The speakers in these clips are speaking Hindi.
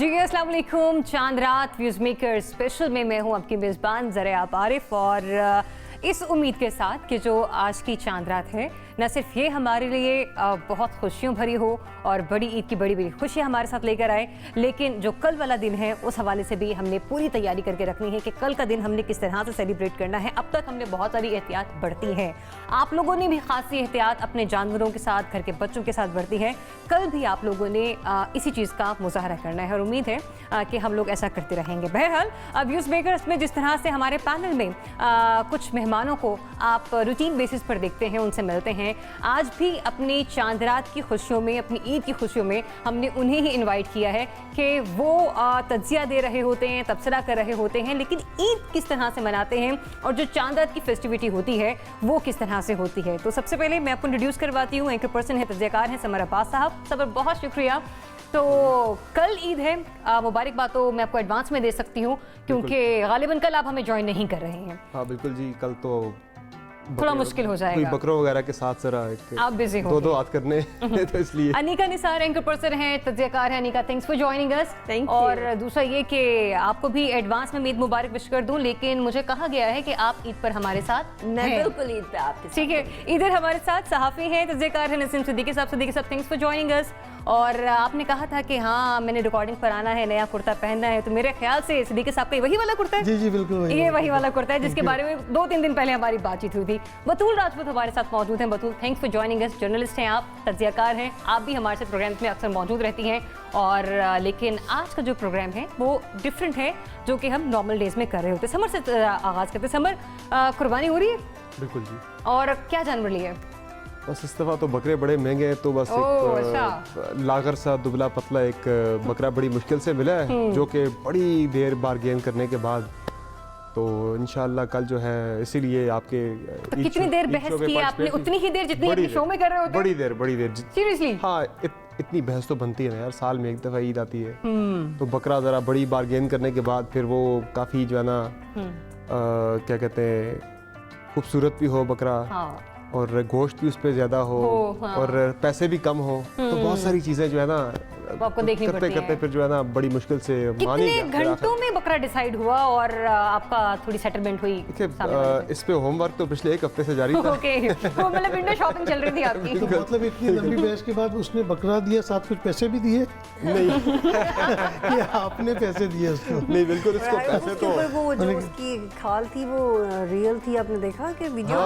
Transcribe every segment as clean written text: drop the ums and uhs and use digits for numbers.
जी अस्सलाम वालेकुम। चांद रात व्यूज़ मेकर स्पेशल में मैं हूं आपकी मेज़बान ज़रिया आरिफ और इस उम्मीद के साथ कि जो आज की चांद रात है न सिर्फ ये हमारे लिए बहुत खुशियों भरी हो और बड़ी ईद की बड़ी बड़ी खुशियाँ हमारे साथ लेकर आए, लेकिन जो कल वाला दिन है उस हवाले से भी हमने पूरी तैयारी करके रखनी है कि कल का दिन हमने किस तरह से सेलिब्रेट करना है। अब तक हमने बहुत सारी एहतियात बरती है, आप लोगों ने भी खासी एहतियात अपने जानवरों के साथ, घर के बच्चों के साथ बरती है। कल भी आप लोगों ने इसी चीज़ का मुजाहरा करना है और उम्मीद है कि हम लोग ऐसा करते रहेंगे। बहरहाल अब व्यूज़ मेकर्स में जिस तरह से हमारे पैनल में कुछ मेहमानों को आप रूटीन बेसिस पर देखते हैं, उनसे मिलते हैं, आज भी अपनी चांद रात की खुशियों में, अपनी ईद की खुशियों में हमने उन्हें ही इनवाइट किया है कि वो तज्जिया दे रहे होते हैं, तबसरा कर रहे होते हैं, लेकिन ईद किस तरह से मनाते हैं और जो चांद रात की फेस्टिविटी होती है वो किस तरह से होती है। तो सबसे पहले मैं आपको इंट्रोड्यूस करवाती हूँ, एंकर पर्सन है, तज्जियाकार हैं समर अब्बास साहब। समर बहुत शुक्रिया। तो कल ईद है, मुबारकबाद तो मैं आपको एडवांस में दे सकती हूँ क्योंकि गालिबन कल आप हमें ज्वाइन नहीं कर रहे हैं। हाँ बिल्कुल जी, कल तो थोड़ा मुश्किल हो जाएगा, बकरों वगैरह के साथ जरा आप बिजी हो, दो हाथ करने तो इसलिए। अनीका निसार एंकर पर्सन है, तज्जियाकार है। अनीका, थैंक्स फॉर जॉइनिंग अस। और दूसरा ये कि आपको भी एडवांस में ईद मुबारक विश कर दूं, लेकिन मुझे कहा गया है कि आप ईद पर हमारे साथ हैं। बिल्कुल ईद पे आपके साथ, ठीक है। इधर हमारे साथ सहाफ़ी हैं, तज्जियाकार है नसीम सिद्दीकी साहब। सिद्दीकी साहब, थैंक्स फॉर जॉइनिंग अस। और आपने कहा था कि हाँ मैंने रिकॉर्डिंग पर आना है, नया कुर्ता पहनना है, तो मेरे ख्याल से सिद्दीकी साहब का वही वाला कुर्ता है। जी जी बिल्कुल ये वही वाला कुर्ता है जिसके बारे में 2-3 दिन पहले हमारी बातचीत हुई थी। बतूल राजपूत हमारे साथ मौजूद हैं। Batool, thanks for joining us. Journalist हैं आप, तज्जियाकार हैं, आप भी हमारे साथ प्रोग्राम में अक्सर मौजूद रहती हैं। और लेकिन आज का जो प्रोग्राम है वो डिफरेंट है, जो कि हम नॉर्मल डेज में कर रहे होते। समर से आगाज़ करते। समर, कुर्बानी हो रही है? बिल्कुल जी। और क्या जानवर लिए? बस इस दफ़ा तो बकरे बड़े महंगे हैं, तो बस एक लागर सा दुबला पतला एक बकरा बड़ी मुश्किल से मिला है, जो कि बड़ी देर बारगेन करने के बाद तो इंशाल्लाह कल जो है, इसीलिए आपके तो कितनी देर बहस की आपने? उतनी ही देर जितनी आप शो में कर रहे होते? बड़ी देर सीरियसली? हाँ, इतनी बहस तो बनती है ना यार, साल में एक दफ़ा ईद आती है, तो बकरा ज़रा बड़ी बारगेन करने के बाद फिर वो काफ़ी जो है ना क्या कहते हैं, खूबसूरत भी हो बकरा, और गोश्त भी उस पर ज़्यादा हो, और पैसे भी कम हो, तो बहुत सारी चीज़ें जो है ना आपको देखनी पड़ती हैं। करते फिर जो है ना बड़ी मुश्किल से कितने घंटों में बकरा डिसाइड हुआ और आपका थोड़ी सेटलमेंट हुई? इस पे होमवर्क तो पिछले 1 हफ्ते से जारी था। ओके, तो मतलब विंडो शॉपिंग चल रही थी आपकी। तो मतलब इतनी लंबी बहस के बाद उसने बकरा दिया, साथ कुछ पैसे भी दिए? नहीं कि आपने पैसे दिए उसको? नहीं, बिल्कुल उसको पैसे तो वो जो उसकी खाल थी वो रियल थी, आपने देखा कि वीडियो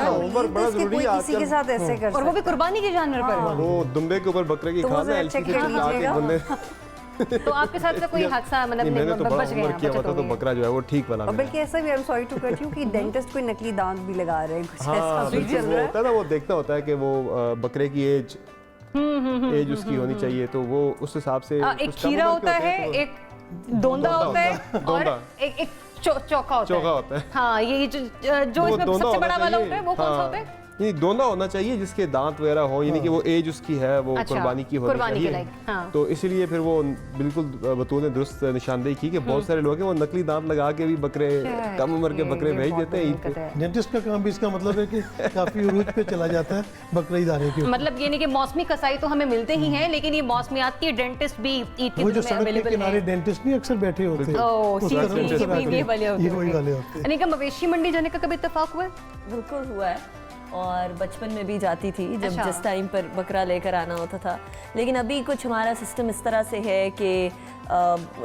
होमवर्क बड़ा जरूरी है किसी के साथ ऐसे कर, और वो भी कुर्बानी के जानवर पर। वो दुम्बे के ऊपर बकरे की खाल है, तो आपके साथ से कोई हादसा मतलब मैंने तो बड़ा बच गए? किया हुआ था, तो बकरा जो है वो ठीक वाला। और बल्कि ऐसा भी, I am sorry to cut you, कि डेंटिस्ट कोई नकली दांत भी लगा रहे हैं, कुछ ऐसा भी चल रहा है। होता है ना, वो देखना होता है कि वो बकरे की एज उसकी होनी चाहिए, तो वो उस हिसाब से एक खीरा होता है, एक दोंदा होता है, और एक चौका होता है। हाँ, ये जो इसमें सबसे बड़ा वाला होता है वो कौन सा होता है? नहीं, दोनों होना चाहिए जिसके दांत वगैरह हो, यानी कि वो एज उसकी है, वो कुर्बानी की होनी चाहिए। तो इसीलिए फिर वो बिल्कुल बतूल ने दुरुस्त निशानदेही की कि बहुत सारे लोग हैं वो नकली दांत लगा के भी बकरे, कम उम्र के बकरे भेज देते हैं ईद पे। डेंटिस्ट का काम भी इसका मतलब है कि काफी उरूज पे चला जाता है बकरा ईद आने के। मतलब ये नहीं कि मौसमी कसाई तो हमें मिलते ही हैं, लेकिन ये मौसमियात के डेंटिस्ट भी ईद के वो जो सड़क के किनारे डेंटिस्ट नहीं अक्सर बैठे होते हैं। अनीका, मवेशी मंडी जाने का कभी इत्तेफाक हुआ है? बिल्कुल हुआ है, और बचपन में भी जाती थी जब जिस टाइम पर बकरा लेकर आना होता था। लेकिन अभी कुछ हमारा सिस्टम इस तरह से है कि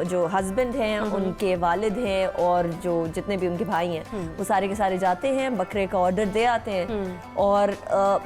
जो हस्बैंड हैं, उनके वालिद हैं, और जो जितने भी उनके भाई हैं, वो सारे के सारे जाते हैं, बकरे का ऑर्डर दे आते हैं, और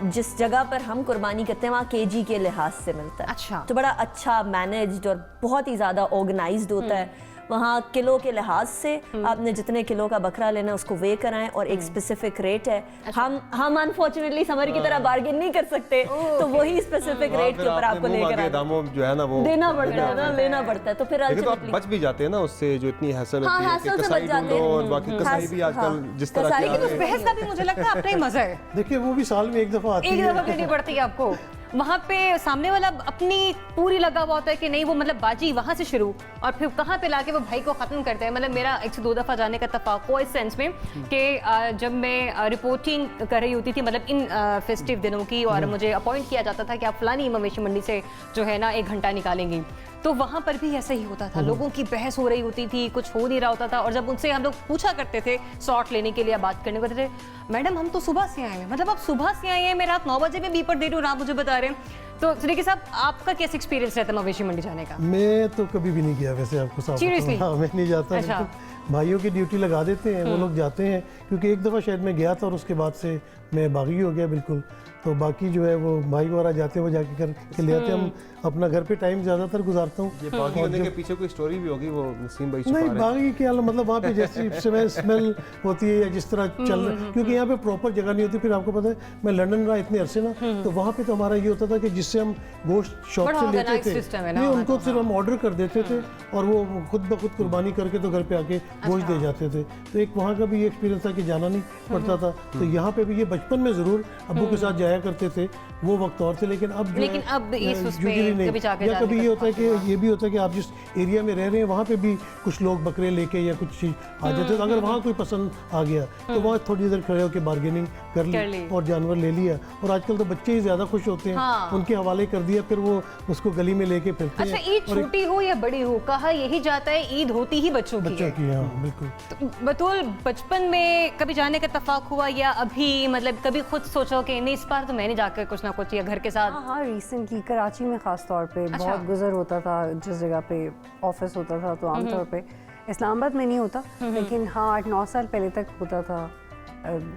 जिस जगह पर हम कुर्बानी करते हैं वहाँ केजी के लिहाज से मिलता है। अच्छा। तो बड़ा अच्छा मैनेज्ड और बहुत ही ज़्यादा ऑर्गेनाइज्ड होता है। वहाँ किलो के लिहाज से आपने जितने किलो का बकरा लेना है उसको वे कराएं, और एक स्पेसिफिक रेट है। हम अनफॉर्चुनेटली समर की तरह बार्गेन नहीं कर सकते, तो वही स्पेसिफिक रेट के ऊपर आपको लेकर दामों जो है ना वो देना पड़ता है ना, लेना पड़ता है। तो फिर तो आप बच भी जाते हैं ना उससे, जो इतनी हैसल होती है कि कसाई ढूंढो, और बाकी कसाई भी आजकल जिस तरह की उस बहस का भी मुझे लगता है अपना ही मजा है। देखिए वो भी साल में एक दफा आती है, एक दफा करनी पड़ती है आपको। वहाँ पे सामने वाला अपनी पूरी लगा हुआ होता है कि नहीं, वो मतलब बाजी वहाँ से शुरू और फिर कहाँ पे लाके वो भाई को ख़त्म करते हैं। मतलब मेरा 1 से 2 दफ़ा जाने का इत्तेफाक हुआ इस सेंस में कि जब मैं रिपोर्टिंग कर रही होती थी, मतलब इन फेस्टिव दिनों की, और मुझे अपॉइंट किया जाता था कि आप फलानी मवेशी मंडी से जो है ना 1 घंटा निकालेंगी, तो वहाँ पर भी ऐसा ही होता था। लोगों की बहस हो रही होती थी, कुछ हो नहीं रहा होता था। और जब उनसे हम लोग पूछा करते थे शॉट लेने के लिए, बात करने को, थे मैडम हम तो सुबह से आए हैं, मतलब आप सुबह से आए हैं, मैं रात 9 बजे में बीपर दे रही हूँ, आप मुझे बता रहे हैं। तो सुनील साहब, आपका कैसा एक्सपीरियंस रहता है मवेशी मंडी जाने का? मैं तो कभी भी नहीं गया वैसे, आपको साफ Seriously? बताऊं। हाँ, मैं नहीं जाता। अच्छा। बिल्कुल। भाइयों की ड्यूटी लगा देते हैं, वो लोग जाते हैं, क्योंकि एक दफ़ा शायद मैं गया था और उसके बाद से मैं बागी हो गया बिल्कुल। तो बाकी जो है वो भाई वगैरह जाते हैं, वो जाके कर के ले आते हैं। हम अपना घर पे टाइम ज़्यादातर गुजारता हूँ। ये बागी होने के पीछे कोई स्टोरी भी होगी, वो नसीम भाई छुपा नहीं, रहे हैं। बागी क्या मतलब वहाँ पे जैसी स्मेल होती है या जिस तरह चल रहा, क्योंकि यहाँ पे प्रॉपर जगह नहीं होती। फिर आपको पता है, मैं लंदन रहा इतने अरसे ना, तो वहाँ पे तो हमारा ये होता था कि जिससे हम गोश्त शॉप बड़ा से लेते organized थे, system है ना नहीं वहाँ उनको तो, सिर्फ हम ऑर्डर कर देते थे और वो खुद ब खुद कुर्बानी करके तो घर पे आके गोश्त दे जाते थे। तो एक वहाँ का भी एक्सपीरियंस था कि जाना नहीं पड़ता था। तो यहाँ पे भी ये बचपन में ज़रूर अब्बू के साथ जाया करते थे, वो वक्त और थे। लेकिन अब जो लेकिन है, अब इस उस पे usually नहीं। कभी जाके या जाने कभी का ये होता है कि ये भी होता है कि आप जिस एरिया में रह रहे हैं वहाँ पे भी कुछ लोग बकरे लेके या कुछ चीज़ आ जाते हैं। तो अगर वहाँ कोई पसंद आ गया तो वहाँ थोड़ी देर खड़े होकर बार्गेनिंग कर ली और जानवर ले लिया। और आजकल तो बच्चे ही ज़्यादा खुश होते हैं, हाँ। उनके हवाले कर दिया, फिर वो उसको गली में लेके फिरते अच्छा, हैं। ईद छोटी हो या बड़ी हो, कहा यही जाता है ईद होती ही बच्चों की बच्चों है। की, हाँ बिल्कुल। तो बतूल, बचपन में कभी जाने का इत्तेफाक हुआ या अभी मतलब कभी खुद सोचो कि नहीं इस बार तो मैंने जाकर कुछ ना कुछ या घर के साथ? हाँ, रिसेंटली कराची में ख़ास तौर पे बहुत गुजर होता था, जिस जगह पे ऑफिस होता था तो आमतौर पे इस्लामाबाद में नहीं होता, लेकिन हाँ 8-9 साल पहले तक होता था।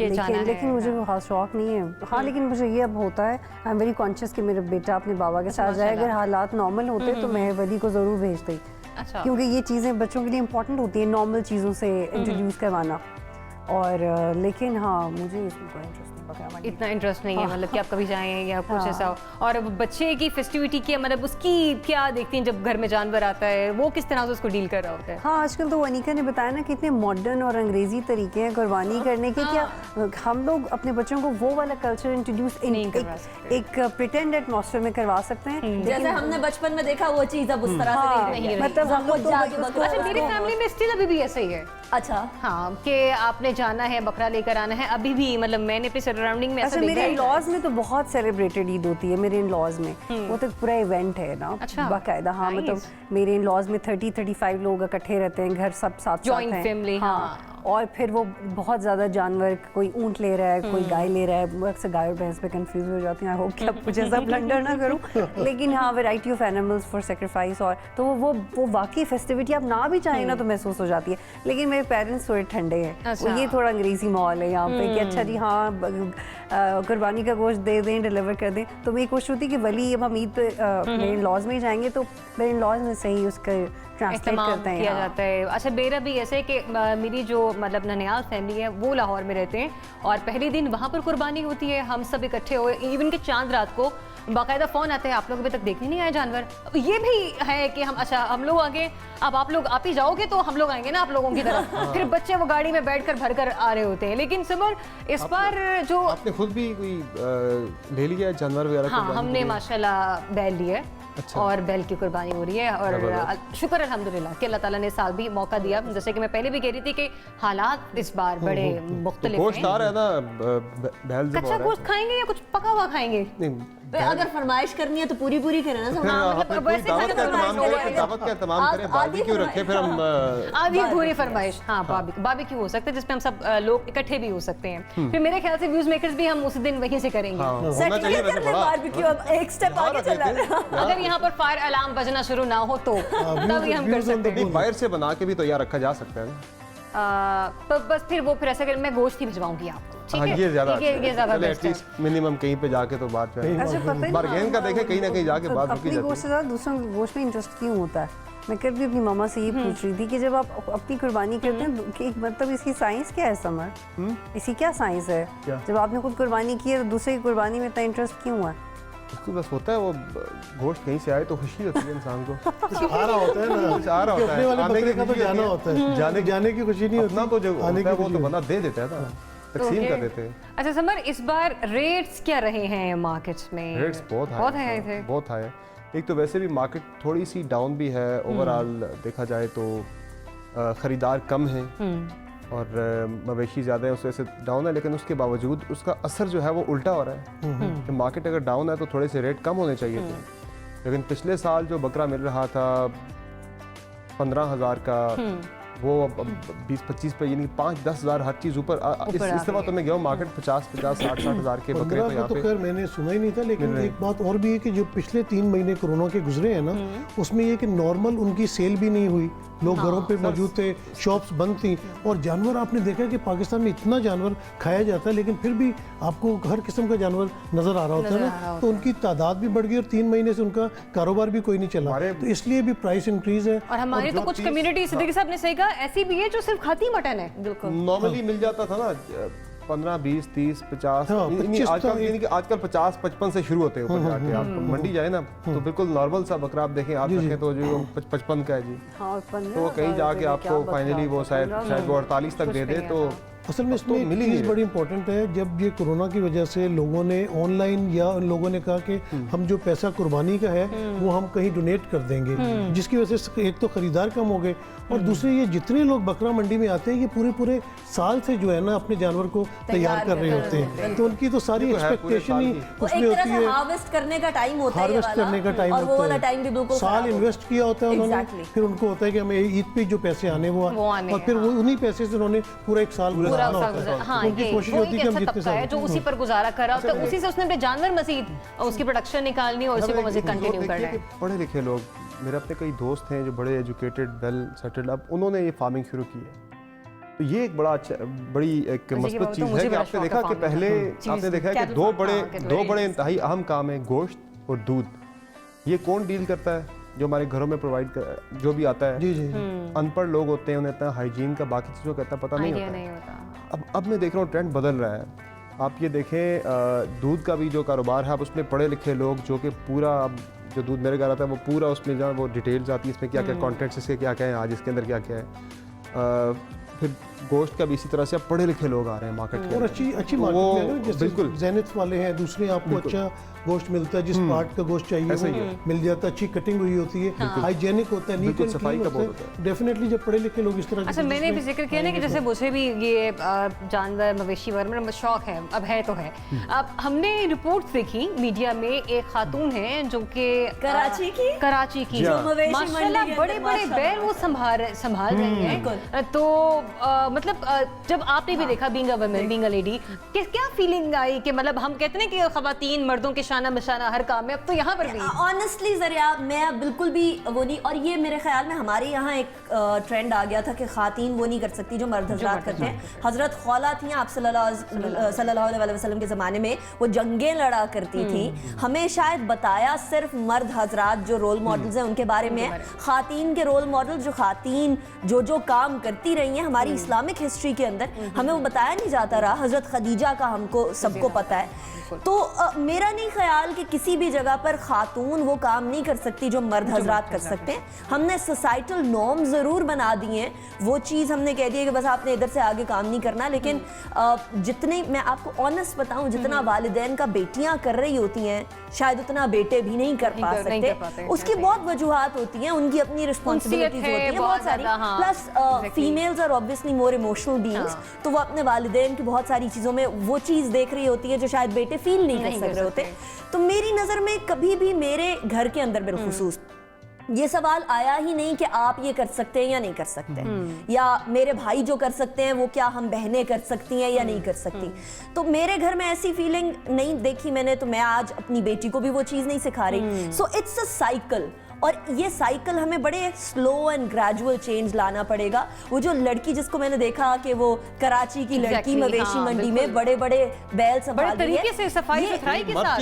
लेकिन मुझे वो खास शौक नहीं है। हाँ, लेकिन मुझे ये अब होता है, आई एम वेरी कॉन्शियस कि मेरा बेटा अपने बाबा के साथ जाए। अगर हालात नॉर्मल होते तो मैं वली को ज़रूर भेजती, क्योंकि ये चीज़ें बच्चों के लिए इंपॉर्टेंट होती हैं, नॉर्मल चीज़ों से इंट्रोड्यूस करवाना। और लेकिन हाँ, मुझे इसमें कोई इंटरेस्ट नहीं, बकरा मंडी इतना इंटरेस्ट नहीं है, मतलब कि आप कभी जाएं या कुछ ऐसा हो। और बच्चे की फेस्टिविटी की मतलब उसकी क्या देखती हैं जब घर में जानवर आता है, वो किस तरह से उसको डील कर रहा होता है? हाँ, आजकल तो अनीका ने बताया ना कितने मॉडर्न और अंग्रेजी तरीके हैं कुर्बानी करने के। क्या हम लोग अपने बच्चों को वो वाला कल्चर इंट्रोड्यूस एक प्रिटेंड एटमॉस्फेयर में करवा सकते हैं, जैसे हमने बचपन में देखा वो चीज अब उस तरह से नहीं रही। मतलब हम लोग अच्छा, मेरी फैमिली में स्टिल अभी भी ऐसा ही है। अच्छा, हाँ, कि आपने जाना है, बकरा लेकर आना है, अभी भी मतलब मैंने अपने सराउंडिंग में ऐसा अच्छा, देखा मेरे है। इन-लॉज में तो बहुत सेलिब्रेटेड ईद होती है। मेरे इन-लॉज में वो तो पूरा इवेंट है ना, अच्छा, बाकायदा। हाँ, मतलब मेरे इन-लॉज में 30-35 लोग इकट्ठे रहते हैं, घर सब साथ Joint हैं। family, हाँ। और फिर वो बहुत ज़्यादा जानवर, कोई ऊँट ले रहा है, कोई गाय ले रहा है। मैं अक्सर गाय और भैंस पे कंफ्यूज हो जाती हूँ। आई होप कि अब कुछ ऐसा ब्लंडर ना करूँ, लेकिन हाँ, variety of animals for sacrifice. और तो वो वाकई फेस्टिविटी आप ना भी चाहें ना तो महसूस हो जाती है। लेकिन मेरे पेरेंट्स थोड़े ठंडे हैं, अच्छा। ये थोड़ा अंग्रेजी माहौल है यहाँ पे कि अच्छा जी हाँ कुर्बानी का गोश्त दे दें, डिलीवर कर दें। तो मेरी कोशिश होती है कि वली अब हम ईद पे मेरे इन-लॉज में ही जाएंगे तो मेरे इन-लॉज में सही उसका ट्रांसलेट करते हैं, किया हाँ। जाता है। अच्छा, मेरा भी ऐसे है कि मेरी जो मतलब ननियाल फैमिली है वो लाहौर में रहते हैं और पहले दिन वहाँ पर कुर्बानी होती है, हम सब इकट्ठे हुए। इवन के चांद रात को बाकायदा फ़ोन आते हैं, आप लोग अभी तक देखने नहीं आए जानवर। ये भी है कि हम अच्छा हम लोग आगे, अब आप लोग आप ही जाओगे तो हम लोग आएंगे ना आप लोगों की तरफ। फिर बच्चे वो गाड़ी में बैठकर भर कर आ रहे होते हैं। लेकिन सिमर इस बार जो आपने खुद भी कोई ले लिया है जानवर वगैरह? हाँ, हमने माशाल्लाह बैल लिया है। अच्छा। और बैल की कुर्बानी हो रही है और शुक्र अल्हम्दुलिल्लाह कि अल्लाह ताला ने साल भी मौका दिया। जैसे कि मैं पहले भी कह रही थी कि हालात इस बार बड़े मुख्तलिफ हैं। गोश्त आ रहा है ना, बैल जब कच्चा गोश्त खाएंगे या कुछ पका हुआ खाएंगे? नहीं, तो अगर फरमाइश करनी है तो पूरी करें ना सब। हाँ, आपने मतलब कोई वैसे दावत का फरमाइश एहतमाम करें। करें, दावत का एहतमाम करें, बारबेक्यू रखें, फिर हम आधी अधूरी फरमाइश। हाँ, बारबेक्यू हो सकता है जिसमें हम सब लोग इकट्ठे भी हो सकते हैं। फिर मेरे ख्याल से व्यूज मेकर्स भी हम उस दिन वहीं से करेंगे। हाँ, होना चाहिए वैसे बड़ा। बारबेक्यू अब एक स्टेप आगे चल रहा है। अगर यहाँ पर फायर अलार्म बजना शुरू ना हो तो तभी हम कर सकते हैं। नहीं, बाहर से बना के भी तो यार रखा जा सकता है ना। तो बस फिर ऐसा कर मैं गोश्त ही भिजवाऊंगी आपको, ठीक हाँ, है? ये ज्यादा ये ज्यादा बेस्ट है। एटलीस्ट मिनिमम कहीं पे जाके तो बात है। अच्छा, पता नहीं बार्गेन का देखें, कहीं ना कहीं जाके बात रुकी अपनी जाती गोश्त से ज़्यादा दूसरों के गोश्त में इंटरेस्ट क्यों होता है? मैं कल भी अपनी मामा से ये पूछ रही थी कि जब आप अपनी कुर्बानी करते हैं कि मतलब इसकी साइंस क्या है समर? इसकी क्या साइंस है? जब आपने खुद कुर्बानी की है तो दूसरे की कुर्बानी में इतना इंटरेस्ट क्यों है? उसको बस होता है वो गोश्त कहीं से आए तो खुशी होती है इंसान को। कुछ आ रहा होता है ना, कुछ आ रहा कि होता अपने है, वाले आने बकरे की का तो खुशी जाना होती होता है, जाने की खुशी नहीं होती, अपना तो जो आने होता है की वो खुशी तो होती बंदा दे देता है ना। तकसीम कर देते हैं। अच्छा समर, इस बार रेट्स क्या रहे हैं मार्केट्स में? रेट्स बहुत हाई थे। बहुत हाई है। एक तो वैसे भी मार्केट थोड़ी सी डाउन भी है, ओवरऑल देखा जाए तो ख़रीदार कम हैं और मवेशी ज़्यादा है, उस वजह से डाउन है। लेकिन उसके बावजूद उसका असर जो है वो उल्टा हो रहा है कि मार्केट अगर डाउन है तो थोड़े से रेट कम होने चाहिए थे। लेकिन पिछले साल जो बकरा मिल रहा था 15,000 का, वो 20-25 पे, यानी 5-10 हज़ार हर चीज़ ऊपर। इस दफ़ा तो मैं गया हूँ मार्केट 50-60 हज़ार के बकरे तो यहाँ तो पे। खैर मैंने सुना ही नहीं था, लेकिन एक बात और भी है कि जो पिछले 3 महीने कोरोना के गुजरे हैं ना, उसमें ये कि नॉर्मल उनकी सेल भी नहीं हुई, लोग घरों पे मौजूद थे, शॉप्स बंद थी। और जानवर आपने देखा कि पाकिस्तान में इतना जानवर खाया जाता है, लेकिन फिर भी आपको हर किस्म का जानवर नजर आ रहा होता है ना, तो उनकी तादाद भी बढ़ गई और 3 महीने से उनका कारोबार भी कोई नहीं चला, तो इसलिए भी प्राइस इंक्रीज है। और हमारी तो कुछ कम्युनिटी, सिद्दीकी साहब ने सही कहा, ऐसी भी है जो सिर्फ खाती मटन है। बिल्कुल नॉर्मली मिल जाता था ना 15, 20, 30, 50। हाँ, 25 आजकल 50, 55 से शुरू होते हैं ऊपर जाके। आप मंडी जाए ना तो बिल्कुल नॉर्मल सा बकरा आप देखें, आप देखें तो जो 55 का है जी, हाँ, तो कहीं जाके आपको फाइनली वो शायद वो 48 तक दे दे। तो असल में इसमें मिली चीज़ बड़ी इंपॉर्टेंट है, जब ये कोरोना की वजह से लोगों ने ऑनलाइन या लोगों ने कहा कि हम जो पैसा कुर्बानी का है वो हम कहीं डोनेट कर देंगे, जिसकी वजह से एक तो खरीदार कम हो गए और दूसरे ये जितने लोग बकरा मंडी में आते हैं ये पूरे साल से जो है ना अपने जानवर को तैयार कर रहे होते हैं, तो उनकी तो सारी एक्सपेक्टेशन ही उसमें होती है। हार्वेस्ट करने का टाइम होता है, हार्वेस्ट करने का टाइम और वो वाला टाइम भी बिल्कुल साल इन्वेस्ट किया होता है उन्होंने, फिर उनको होता है कि हमें ईद पे जो पैसे आने वो आने और फिर वो उन्हीं पैसे से उन्होंने पूरा एक साल पूरा गुजारना उसका होता है। हाँ, तो उनकी ये कोशिश वो होती एक है कि हम ऐसा जितने तबका है जो उसी पर गुजारा कर रहा होता है, उसी से उसने अपने जानवर मजीद उसकी प्रोडक्शन निकालनी और उसी को मजीद कंटिन्यू करना है। पढ़े लिखे लोग, मेरे अपने कई दोस्त हैं जो बड़े एजुकेटेड, वेल सेटल्ड, अब उन्होंने ये फार्मिंग शुरू की है। तो ये एक बड़ी एक मस्बत चीज़ है कि आपने देखा कि पहले आपने देखा है कि दो बड़े इंतहाई अहम काम है, गोश्त और दूध। ये कौन डील करता है? जो हमारे घरों में प्रोवाइड कर जो भी आता है। जी जी अनपढ़ लोग होते हैं, उन्हें इतना हाइजीन का बाकी चीज़ों का इतना पता नहीं होता। अब मैं देख रहा हूँ ट्रेंड बदल रहा है। आप ये देखें दूध का भी जो कारोबार है, अब उसमें पढ़े लिखे लोग जो कि पूरा जो दूध मेरे घर आता है वो पूरा उसमें जहाँ वो डिटेल्स आती है, इसमें क्या क्या कॉन्टेंट्स इसके क्या क्या है, आज इसके अंदर क्या क्या है। फिर गोश्त का भी इसी तरह से अब पढ़े लिखे लोग आ रहे हैं मार्केट के और अच्छी मार्केट में, जैसे बिल्कुल ज़ैनिथ वाले हैं, दूसरे आपको अच्छा गोश्त मिलता है, जिस पार्ट का गोश्त चाहिए वो मिल जाता है, अच्छी कटिंग हुई होती है, हाइजेनिक होता है, नीट एंड सफाई क्लीन का होता बहुत है। डेफिनेटली जब पढ़े लिखे लोग इस तरह अच्छा, मैंने भी जिक्र किया ना कि जैसे मुझे भी ये जानवर मवेशी वगैरह में शौक है, अब है तो है। अब हमने रिपोर्ट्स देखी मीडिया में, एक खातून है जो कि कराची की माशाल्लाह बड़े बड़े बैल वो संभाल रही हैं। तो मतलब जब आपने भी देखा being a woman, being a lady, क्या फीलिंग आई कि मतलब हम कहते हैं कि खवातीन मर्दों के शाना बशाना हर काम में, अब तो यहाँ पर भी ऑनेस्टली ज़रिया मैं बिल्कुल भी वो नहीं। और ये मेरे ख्याल में हमारे यहाँ एक ट्रेंड आ गया था कि खातीन वो नहीं कर सकती जो मर्द हजरात करते हैं। हजरत खौला थी आप सल्लल्लाहु अलैहि वसल्लम के ज़माने में, वो जंगें लड़ा करती थी। हमें शायद बताया सिर्फ मर्द हजरात जो रोल मॉडल्स हैं उनके बारे में, खातीन के रोल मॉडल जो खातीन जो काम करती रही हैं हमारी इस्लामिक हिस्ट्री के अंदर, हमें वो बताया नहीं जाता रहा। हजरत खदीजा का हमको सबको पता है। तो मेरा नहीं ख्याल कि किसी भी जगह पर खातून वो काम नहीं कर सकती जो मर्द हजरात कर सकते हैं। हमने सोसाइटल नॉर्म ज़रूर बना दिए हैं, वो चीज़ हमने कह दी है कि बस आपने इधर से आगे काम नहीं करना। लेकिन जितने मैं आपको ऑनेस्ट बताऊं, जितना वालिदैन का बेटियां कर रही होती हैं शायद उतना बेटे भी नहीं कर पा सकते। उसकी बहुत वजूहात होती हैं, उनकी अपनी रिस्पॉन्सिबिलिटीज होती हैं बहुत सारी। Plus females are obviously more emotional beings, तो वो अपने वालिदैन की बहुत सारी चीज़ों में वो चीज़ देख रही होती है जो शायद बेटे फील नहीं कर सक रहे होते। तो मेरी नज़र में कभी भी मेरे घर के अंदर बिलखुसूस ये सवाल आया ही नहीं कि आप ये कर सकते हैं या नहीं कर सकते, या मेरे भाई जो कर सकते हैं वो क्या हम बहनें कर सकती हैं या नहीं कर सकती। तो मेरे घर में ऐसी फीलिंग नहीं देखी मैंने, तो मैं आज अपनी बेटी को भी वो चीज़ नहीं सिखा रही। सो इट्स अ साइकिल, और ये साइकिल हमें बड़े स्लो एंड ग्रेजुअल चेंज लाना पड़ेगा। वो जो लड़की जिसको मैंने देखा कि वो कराची की लड़की मवेशी मंडी में बड़े बड़े बैल संभाल रही है, से सफाई सुथराई के साथ,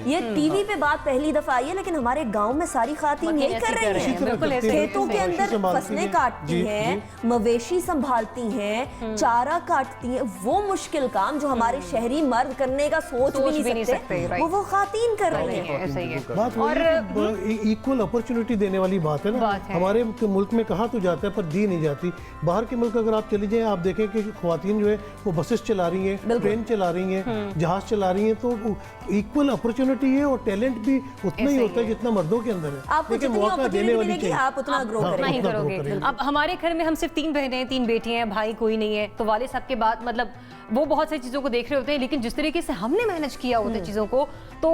ये टीवी पे बात पहली दफा आई है, लेकिन हमारे गांव में सारी खातीन यही कर रही हैं। खेतों के अंदर फसलें काटती हैं, मवेशी संभालती हैं, चारा काटती हैं। वो मुश्किल काम जो हमारे शहरी मर्द करने का सोच भी नहीं सकते, वो खातीन कर रही है। बात वही है इक्वल अपॉर्चुनिटी देने वाली बात है ना। बात है। हमारे मुल्क में कहा तो जाता है पर दी नहीं जाती। बाहर के मुल्क अगर आप चली जाएं, आप देखें कि ख्वातीन जो है वो बसेस चला रही हैं, ट्रेन चला रही हैं, जहाज चला रही हैं, तो इक्वल अपॉर्चुनिटी है और टैलेंट भी उतना ही होता है जितना मर्दों के अंदर है। आपको जितनी अपॉर्चुनिटी मिलेगी आप उतना ग्रो उतना ही करेंगे। करोगे। अब हमारे घर में हम सिर्फ 3 बहनें हैं, 3 बेटियां हैं, भाई कोई नहीं है, तो वाले साहब के बाद मतलब वो बहुत सारी चीज़ों को देख रहे होते हैं, लेकिन जिस तरीके से हमने मैनेज किया होता है चीज़ों को, तो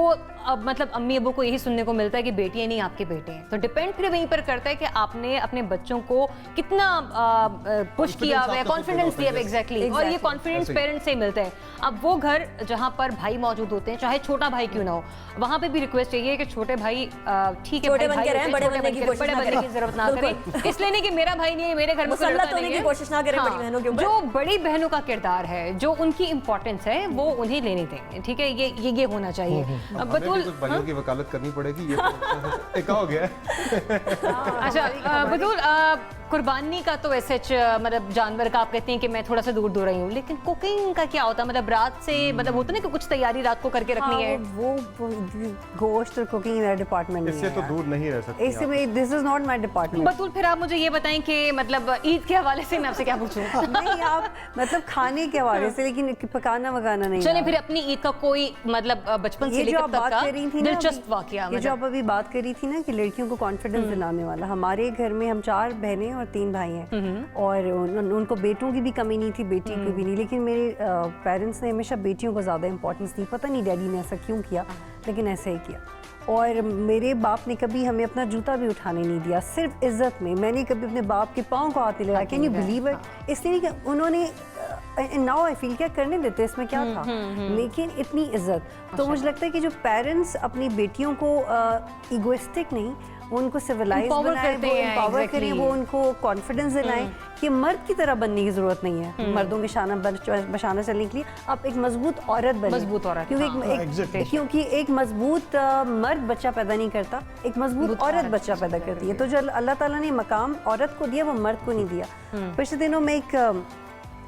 अब मतलब अम्मी अब्बू को यही सुनने को मिलता है कि बेटियां नहीं आपके बेटे हैं। तो डिपेंड फिर वहीं पर करता है कि आपने अपने बच्चों को कितना पुश किया हुआ है, कॉन्फिडेंस दिया हुआ है। एग्जैक्टली, और ये कॉन्फिडेंस पेरेंट्स से मिलता है। अब वो घर जहाँ पर भाई मौजूद होते हैं, चाहे छोटा भाई क्यों ना हो, वहाँ पे भी रिक्वेस्ट चाहिए कि छोटे भाई ठीक है, छोटे भाई बन के रहें, बड़े बनने की कोशिश बड़े ना बनने करें। की जरूरत ना करें। इसलिए नहीं कि मेरा भाई नहीं है, मेरे घर में कोई मुसल्लत लड़का होने नहीं की है। कोशिश ना करें बड़ी बहनों के ऊपर। जो बड़ी बहनों का किरदार है, जो उनकी इंपॉर्टेंस है, वो उन्हें लेने दें। ठीक है, ये होना चाहिए। बतूल भाइयों की वकालत करनी पड़ेगी, ये तो एक हो गया है। अच्छा बतूल, कुर्बानी का तो ऐसे मतलब जानवर का आप कहते हैं कि मैं थोड़ा सा दूर रही हूँ, लेकिन कुकिंग का क्या होता है? मतलब रात से मतलब होता है ना कि कुछ तैयारी रात को करके रखनी है। वो गोश्त और कुकिंग मेरा डिपार्टमेंट नहीं इससे है तो दूर नहीं रह सकती। इससे this is not my department. Batool, फिर आप मुझे ये बताएं कि मतलब ईद के हवाले से मैं आपसे क्या पूछूं? नहीं, आप मतलब खाने के हवाले से, लेकिन पकाना वकाना नहीं। चलिए फिर अपनी ईद का कोई मतलब बचपन से ये जो लेकर आप तब बात का कर रही थी ना, दिलचस्प वाकया, ये जो आप अभी बात कर रही थी ना कि लड़कियों को कॉन्फिडेंस दिलाने वाला, हमारे घर में हम 4 बहनें और 3 भाई हैं, और उनको बेटों की भी कमी नहीं थी, बेटी की भी नहीं, लेकिन मेरे पेरेंट्स ने हमेशा बेटियों को ज़्यादा इंपॉर्टेंस दी। पता नहीं डैडी ने ऐसा क्यों किया, लेकिन ऐसे ही किया। और मेरे बाप ने कभी हमें अपना जूता भी उठाने नहीं दिया, सिर्फ इज्जत में। मैंने कभी अपने बाप के पाँव को हाथ नहीं लगाया। Can you believe it? इसलिए कि उन्होंने नाउ आई फील क्या करने देते, इसमें क्या था, लेकिन इतनी इज्जत। तो मुझे लगता है कि जो पेरेंट्स अपनी बेटियों को इगोइस्टिक नहीं, उनको सिविलाइज बनाए, वो एम्पावर करें, वो उनको कॉन्फिडेंस दिलाएं कि मर्द की तरह बनने की जरूरत नहीं है, मर्दों के शाना बशाना चलने के लिए आप एक मजबूत औरत बने। मजबूत औरत, क्योंकि एक मजबूत मर्द बच्चा पैदा नहीं करता, एक मजबूत औरत बच्चा पैदा करती है। तो जो अल्लाह ताला ने मकाम औरत को दिया, वो मर्द को नहीं दिया। पिछले दिनों में एक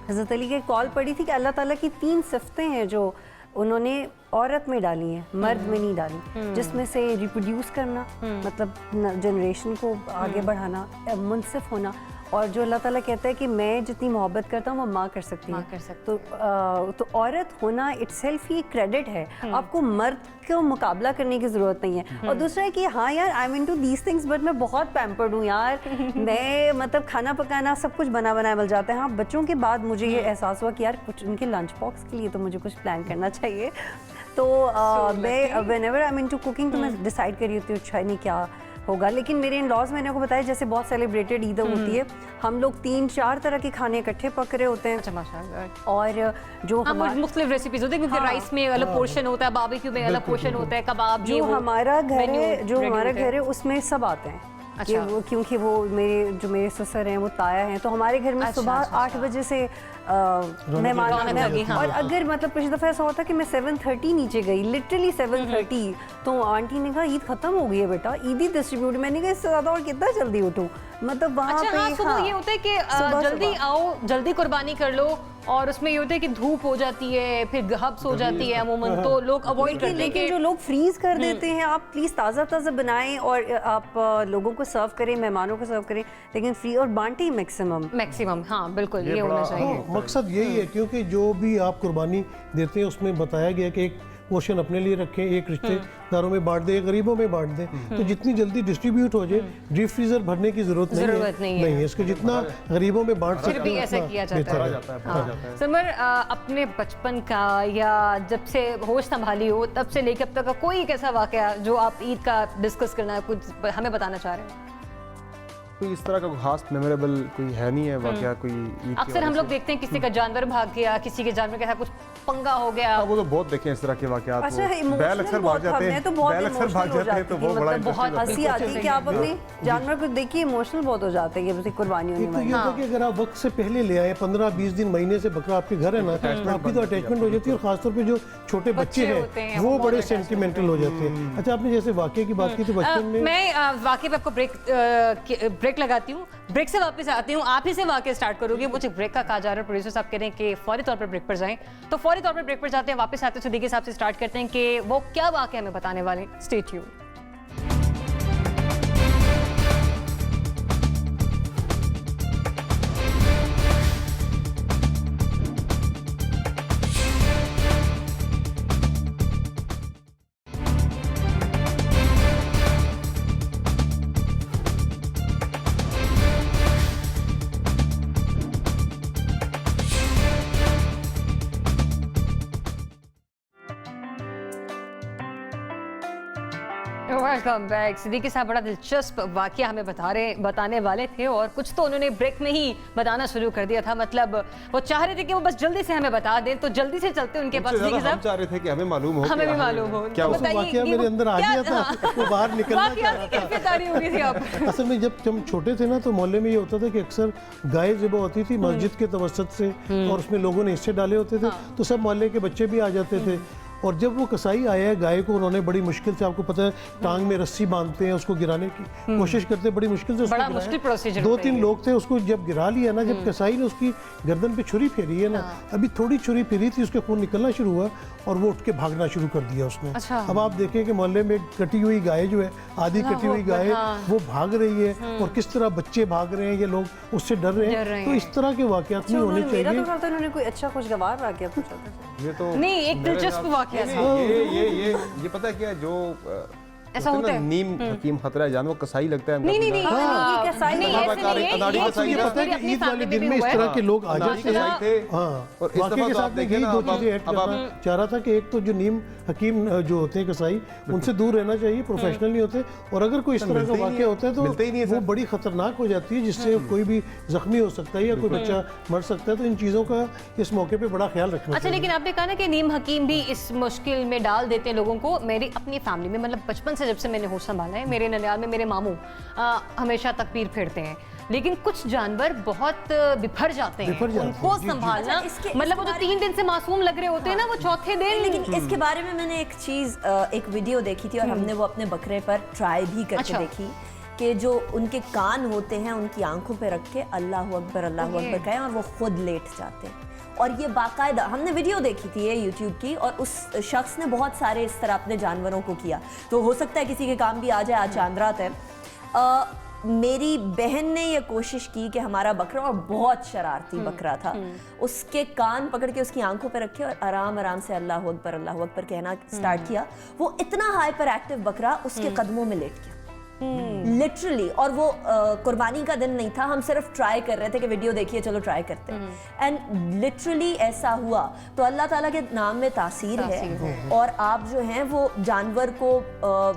हज़रत अली की कॉल पड़ी थी कि अल्लाह ताला की 3 सिफतें हैं जो उन्होंने औरत में डाली हैं, मर्द में नहीं डाली, जिसमें से रिप्रोड्यूस करना, मतलब जनरेशन को आगे बढ़ाना, मुनसिफ होना, और जो अल्लाह ताला कहता है कि मैं जितनी मोहब्बत करता हूँ वो माँ कर सकती है। तो औरत होना इटसेल्फ ही क्रेडिट है, आपको मर्द को मुकाबला करने की ज़रूरत नहीं है। और दूसरा है कि हाँ यार, I am into these things, but मैं बहुत पैम्पर्ड हूँ यार। मैं मतलब खाना पकाना सब कुछ बना मिल जाता है। हाँ, बच्चों के बाद मुझे ये एहसास हुआ कि यार कुछ उनके लंच बॉक्स के लिए तो मुझे कुछ प्लान करना चाहिए। तो मैं whenever I am into cooking, तो मैं डिसाइड कर रही होती हूँ अच्छा नहीं क्या होगा। लेकिन मेरे इन लॉज मैंने को बताया, जैसे बहुत सेलिब्रेटेड ईद होती है, हम लोग 3-4 तरह के खाने इकट्ठे पक रहे होते हैं। अच्छा, माशाल्लाह। और जो मुख्तलिफ रेसिपीज होती है, क्योंकि राइस में अलग पोर्शन होता है, बारबेक्यू में अलग पोर्शन होता है, कबाब, जो हमारा घर है उसमें सब आते हैं। अच्छा। क्योंकि वो मेरे ससुर हैं, वो ताया हैं, तो हमारे घर में सुबह 8 बजे से मेहमान। और अगर मतलब पिछली दफ़ा ऐसा होता कि मैं 7:30 नीचे गई, लिटरली 7:30, तो आंटी ने कहा ईद खत्म हो गई है बेटा, ईदी डिस्ट्रीब्यूट। मैंने कहा इससे ज़्यादा और कितना जल्दी उठूँ, मतलब वहाँ पे। हाँ, ये होता है कि जल्दी आओ, जल्दी कुर्बानी कर लो, और उसमें ये होता है कि धूप हो जाती है, फिर हब्स हो जाती है अमूमन, तो लोग अवॉइड करते हैं। लेकिन जो लोग फ्रीज कर देते हैं, आप प्लीज़ ताज़ा बनाएं और आप लोगों को सर्व करें, मेहमानों को सर्व करें, लेकिन फ्री और बांटें मैक्सिमम। हाँ बिल्कुल, ये होना चाहिए। मकसद यही है, क्योंकि जो भी आप कुर्बानी देते हैं उसमें बताया गया कि एक पोर्शन अपने लिए रखें, एक रिश्तेदारों में बांट दें, गरीबों में बांट दें। तो जितनी जल्दी डिस्ट्रीब्यूट हो जाए, डीप फ्रीजर भरने की जरूरत नहीं है। इसको जितना गरीबों में बांट सकते हैं ऐसा किया जाता है। समर, अपने बचपन का या जब से होश संभाली हो तब से लेकर अब तक का कोई एक ऐसा वाकया जो आप ईद का डिस्कस करना, कुछ हमें बताना चाह रहे हैं? कोई इस तरह का खास मेमोरेबल कोई है नहीं है वाकया कोई। अक्सर हम लोग देखते हैं किसी का जानवर भाग गया, किसी के जानवर के साथ कुछ पंगा हो गया। वो तो बहुत देखे इस तरह के वाकयात। अच्छा, बैल अक्सर भाग जाते हैं, बैल अक्सर भाग जाते हैं, तो वो बड़ा बहुत हंसी आती है कि आप अपने जानवर को देखिए इमोशनल बहुत हो जाते हैं कि कुर्बानी होने वाली। ये होता है कि अगर आप वक्त से पहले ले आए, 15-20 दिन, महीने से बकरा आपके घर है ना, आपकी तो अटैचमेंट हो जाती है। और खासतौर पे जो छोटे बच्चे हैं वो बड़े सेंटिमेंटल हो जाते हैं। अच्छा, आपने जैसे वाकये की बात की, तो बचपन में मैं वाकये पे आपको ब्रेक लगाती हूँ, ब्रेक से वापस आती हूँ, आप ही से वाकया स्टार्ट करोगे। मुझे ब्रेक का कहा जा रहा है, प्रोड्यूसर साहब कह रहे हैं कि फौरी तौर पर ब्रेक पर जाएं, तो फौरी तौर पर ब्रेक पर जाते हैं, वापस आते हैं, सुधी के साहब से स्टार्ट करते हैं कि वो क्या वाकया हमें बताने वाले। Stay tuned. Welcome back. Siddiqui साहब बड़ा दिलचस्प वाकया हमें बताने वाले थे और कुछ तो उन्होंने ब्रेक में ही बताना शुरू कर दिया था। मतलब वो चाह रहे थे कि वो बस जल्दी से हमें बता दें, तो जल्दी से चलते उनके पास। सिद्दीकी हम चाह रहे थे कि हमें मालूम हो, हमें भी मालूम हो। क्या वो वाकया मेरे अंदर आ गया था, वो बाहर निकलना चाह रहा था। कैसे तारीफ हो गई थी आप? असल में जब हम छोटे थे ना तो मोहल्ले में ये होता था कि अक्सर गाय ज़िबा होती थी मस्जिद के तवसत से, और उसमें लोगों ने हिस्से डाले होते थे, तो सब मोहल्ले के बच्चे भी आ जाते थे। और जब वो कसाई आया है गाय को, उन्होंने बड़ी मुश्किल से, आपको पता है टांग में रस्सी बांधते हैं, उसको गिराने की कोशिश करते हैं, बड़ी मुश्किल से उसको बड़ा गिराया। मुश्किल प्रोसीजर 2-3 लोग थे, उसको जब गिरा लिया ना, जब कसाई ने उसकी गर्दन पे छुरी फेरी है ना, अभी थोड़ी छुरी फेरी थी, उसके खून निकलना शुरू हुआ और वो उठ के भागना शुरू कर दिया उसने। अच्छा। अब आप देखें कि मोहल्ले में एक कटी हुई गाय जो है, आधी कटी हुई गाय, वो भाग रही है, और किस तरह बच्चे भाग रहे हैं, ये लोग उससे डर रहे हैं। तो इस तरह के वाकयात नहीं होने मेरा चाहिए। तो ख्याल था उन्होंने कोई अच्छा खुशगवार वाकया पूछा था। ये तो नहीं, एक दिलचस्प वाकया था। ये पता है क्या है, जो ऐसा होता है। नीम हकीम खतरा जान, वो कसाई लगता है। नहीं, ये कसाई नहीं, नहीं, ऐसे नहीं है। अनाड़ी ये कसाई चीज़ है। पता है कि अपनी ईद वाले फैमिली दिन में में इस हुआ है। तरह के लोग आ अनाड़ी जाते हैं। कसाई थे। हाँ, और इस वाकई दफा के तो साथ आप मैं देखें यही ना, 2 अब चीजें ऐड अब करना चाह रहा था कि एक तो जो नीम हकीम जो होते हैं कसाई, उनसे दूर रहना चाहिए, प्रोफेशनल नहीं होते, और अगर कोई इस तरह का वाकया होता है मिलते ही नहीं तो है वो सर। बड़ी खतरनाक हो जाती है, जिससे कोई भी जख्मी हो सकता है या कोई बच्चा मर सकता है। तो इन चीज़ों का इस मौके पे बड़ा ख्याल रखना अच्छा, चाहिए। लेकिन आपने कहा ना कि नीम हकीम भी इस मुश्किल में डाल देते हैं लोगों को। मेरी अपनी फैमिली में, मतलब बचपन से जब से मैंने होश संभाला है, मेरे ननियाल में मेरे मामू हमेशा तकबीर फेरते हैं, लेकिन कुछ जानवर बहुत बिफर जाते हैं, उनको संभालना, अच्छा, इसके मतलब वो जो 3 दिन से मासूम लग रहे होते हैं ना, वो चौथे दिन। लेकिन इसके बारे में मैंने एक चीज़, एक वीडियो देखी थी, और हमने वो अपने बकरे पर ट्राई भी करके अच्छा। देखी, कि जो उनके कान होते हैं उनकी आंखों पे रख के अल्लाह अकबर कहें, और वो खुद लेट जाते हैं। और ये बाकायदा हमने वीडियो देखी थी ये यूट्यूब की, और उस शख्स ने बहुत सारे इस तरह अपने जानवरों को किया। तो हो सकता है किसी के काम भी आ जाए। आज चांद रात है। मेरी बहन ने ये कोशिश की कि हमारा बकरा, और बहुत शरारती बकरा था, उसके कान पकड़ के उसकी आंखों पे रखे और आराम आराम से अल्लाह अकबर कहना स्टार्ट किया। वो इतना हाइपर एक्टिव बकरा उसके कदमों में लेट गया, लिटरली। और वो कुर्बानी का दिन नहीं था, हम सिर्फ ट्राई कर रहे थे कि वीडियो देखिए, चलो ट्राई करते हैं, एंड लिटरली ऐसा हुआ। तो अल्लाह ताला के नाम में तासीर है, और आप जो हैं वो जानवर को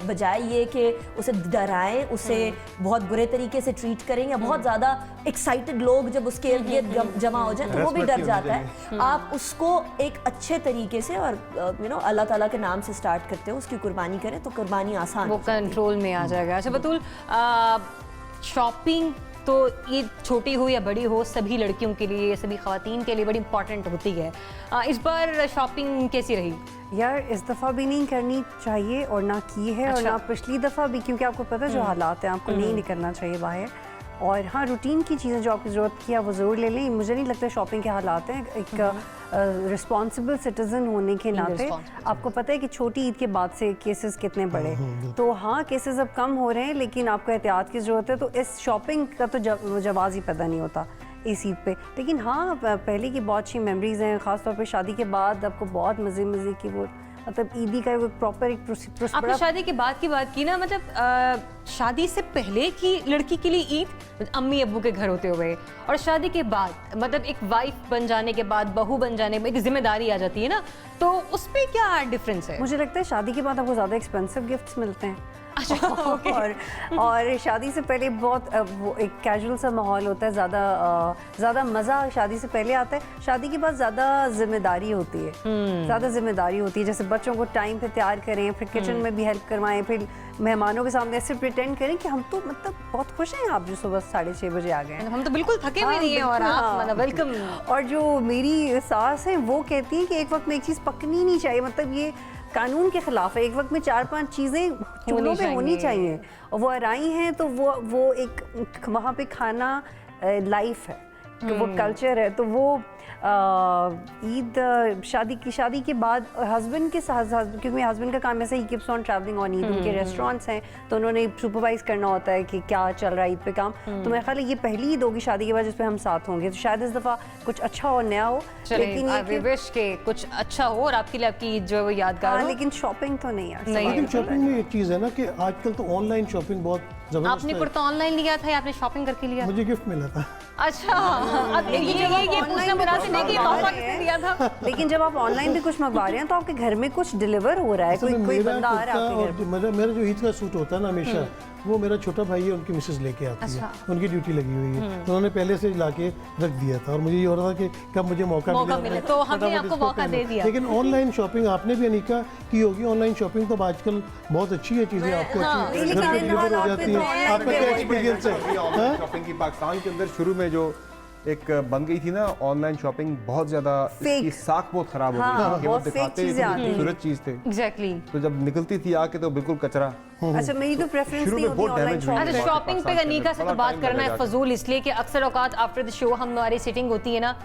बजाय ये कि उसे डराएं, उसे बहुत बुरे तरीके से ट्रीट करें, या बहुत ज़्यादा एक्साइटेड लोग जब उसके इर्द गिर्द जमा हो जाए तो वो भी डर जाता है। आप उसको एक अच्छे तरीके से और अल्लाह ताला के नाम से स्टार्ट करते हो, उसकी कुर्बानी करें तो कुर्बानी आसान वो कंट्रोल में आ जाएगा। अच्छा बतूल, शॉपिंग तो ईद छोटी हो या बड़ी हो, सभी लड़कियों के लिए, सभी ख़वातीन के लिए बड़ी इंपॉर्टेंट होती है। इस बार शॉपिंग कैसी रही? यार इस दफ़ा भी नहीं करनी चाहिए, और ना की है। अच्छा। और ना पिछली दफ़ा भी, क्योंकि आपको पता है जो हालात हैं, आपको नहीं निकलना चाहिए बाहर। और हाँ, रूटीन की चीज़ें जो आपकी ज़रूरत की है वो ज़रूर ले लें। मुझे नहीं लगता शॉपिंग के हालात हैं। एक रिस्पॉन्सिबल सिटीज़न होने के नाते आपको पता है कि छोटी ईद के बाद से केसेस कितने बढ़े। तो हाँ, केसेस अब कम हो रहे हैं, लेकिन आपको एहतियात की ज़रूरत है। तो इस शॉपिंग का तो जवाज़ ही पैदा नहीं होता इस ईद पे। लेकिन हाँ, पहले की बहुत अच्छी मेमोरीज़ हैं, ख़ासतौर पर शादी के बाद आपको बहुत मज़े की वो, मतलब ईदी का एक प्रॉपर एक आपने शादी के बाद की बात की ना, मतलब शादी से पहले की लड़की के लिए ईद अम्मी अब्बू के घर होते हुए, और शादी के बाद, मतलब एक वाइफ बन जाने के बाद, बहू बन जाने में एक जिम्मेदारी आ जाती है ना, तो उस पर क्या डिफरेंस है? मुझे लगता है शादी के बाद आपको ज़्यादा एक्सपेंसिव गिफ्ट्स मिलते हैं। अच्छा, और शादी से पहले बहुत वो एक कैजुअल सा माहौल होता है, ज़्यादा मज़ा शादी से पहले आता है। शादी के बाद ज़्यादा जिम्मेदारी होती है, ज़्यादा जिम्मेदारी होती है। जैसे बच्चों को टाइम पे तैयार करें, फिर किचन में भी हेल्प करवाएं, फिर मेहमानों के सामने ऐसे प्रिटेंड करें कि हम तो मतलब बहुत खुश हैं, आप जो सुबह 6:30 बजे आ गए। हम तो बिल्कुल थके हुए नहीं हैं, और आप मतलब वेलकम। और जो मेरी सास है वो कहती है कि एक वक्त में एक चीज़ पकनी नहीं चाहिए, मतलब ये कानून के खिलाफ है। एक वक्त में 4-5 चीज़ें चूल्हों पे होनी चाहिए, और वो अराई हैं, तो वो एक वहाँ पे खाना लाइफ है, वो कल्चर है। तो वो ईद शादी के बाद हस्बैंड के साथ, क्योंकि मेरे हस्बैंड का काम ऐसा he keeps on travelling on Eid, उनके रेस्टोरेंट्स हैं, तो उन्होंने सुपरवाइज करना होता है कि क्या चल रहा है ईद पे काम। तो मेरे ख्याल है ये पहली ईद होगी शादी के बाद जिस पे हम साथ होंगे, तो शायद इस दफ़ा कुछ अच्छा और नया हो। लेकिन ये विश के कुछ अच्छा हो और आपके लिए आपकी ईद जो है वो यादगार हो। लेकिन शॉपिंग तो नहीं यार। लेकिन शॉपिंग में एक चीज़ है ना कि आजकल तो ऑनलाइन शॉपिंग बहुत जबरदस्त आपने है। कुर्ता ऑनलाइन लिया था या आपने शॉपिंग करके लिया? मुझे गिफ्ट मिला था। अच्छा, अब ये पूछना मुनासिब नहीं कि तोहफा किसने दिया था। लेकिन जब आप ऑनलाइन भी कुछ मंगवा रहे हैं तो आपके घर में कुछ डिलीवर हो रहा है, कोई कोई मेरा बंदा आ रहा है कुर्ता आपके घर और मेरा जो ईद का सूट होता है ना हमेशा, वो मेरा छोटा भाई है, उनकी मिसेस लेके आती है, उनकी ड्यूटी लगी हुई है, तो उन्होंने पहले से ला के रख दिया था और मुझे ये हो रहा था कि कब मुझे मौका मिले, तो हमने फटाफट आपको इसको मौका दे पहनूं। दिया। लेकिन ऑनलाइन शॉपिंग आपने भी अनिका की होगी, ऑनलाइन शॉपिंग तो आजकल बहुत अच्छी है, चीज़ें आपको अच्छी लेकिन घर पे इन डिलीवर हो हालात जाती में तो है। आपका क्या एक्सपीरियंस है? ऑनलाइन शॉपिंग की पाकिस्तान के अंदर शुरू में जो एक बन गई थी ना ऑनलाइन शॉपिंग, बहुत ज्यादा इसकी साख बहुत खराब हो गई थी कि वो बहुत fake दिखाते चीजें आती इतनी हैं। खूबसूरत चीज थे, एग्जैक्टली। तो जब निकलती थी आके तो बिल्कुल कचरा। अच्छा, मेरी तो प्रेफरेंस शुरू नहीं में होती बहुत ऑनलाइन damage हुई। शॉपिंग। अच्छा, शॉपिंग पे अनिका से तो बात करना है फजूल, इसलिए कि अक्सर औकात आफ्टर द शो हमारी सिटिंग होती है ना,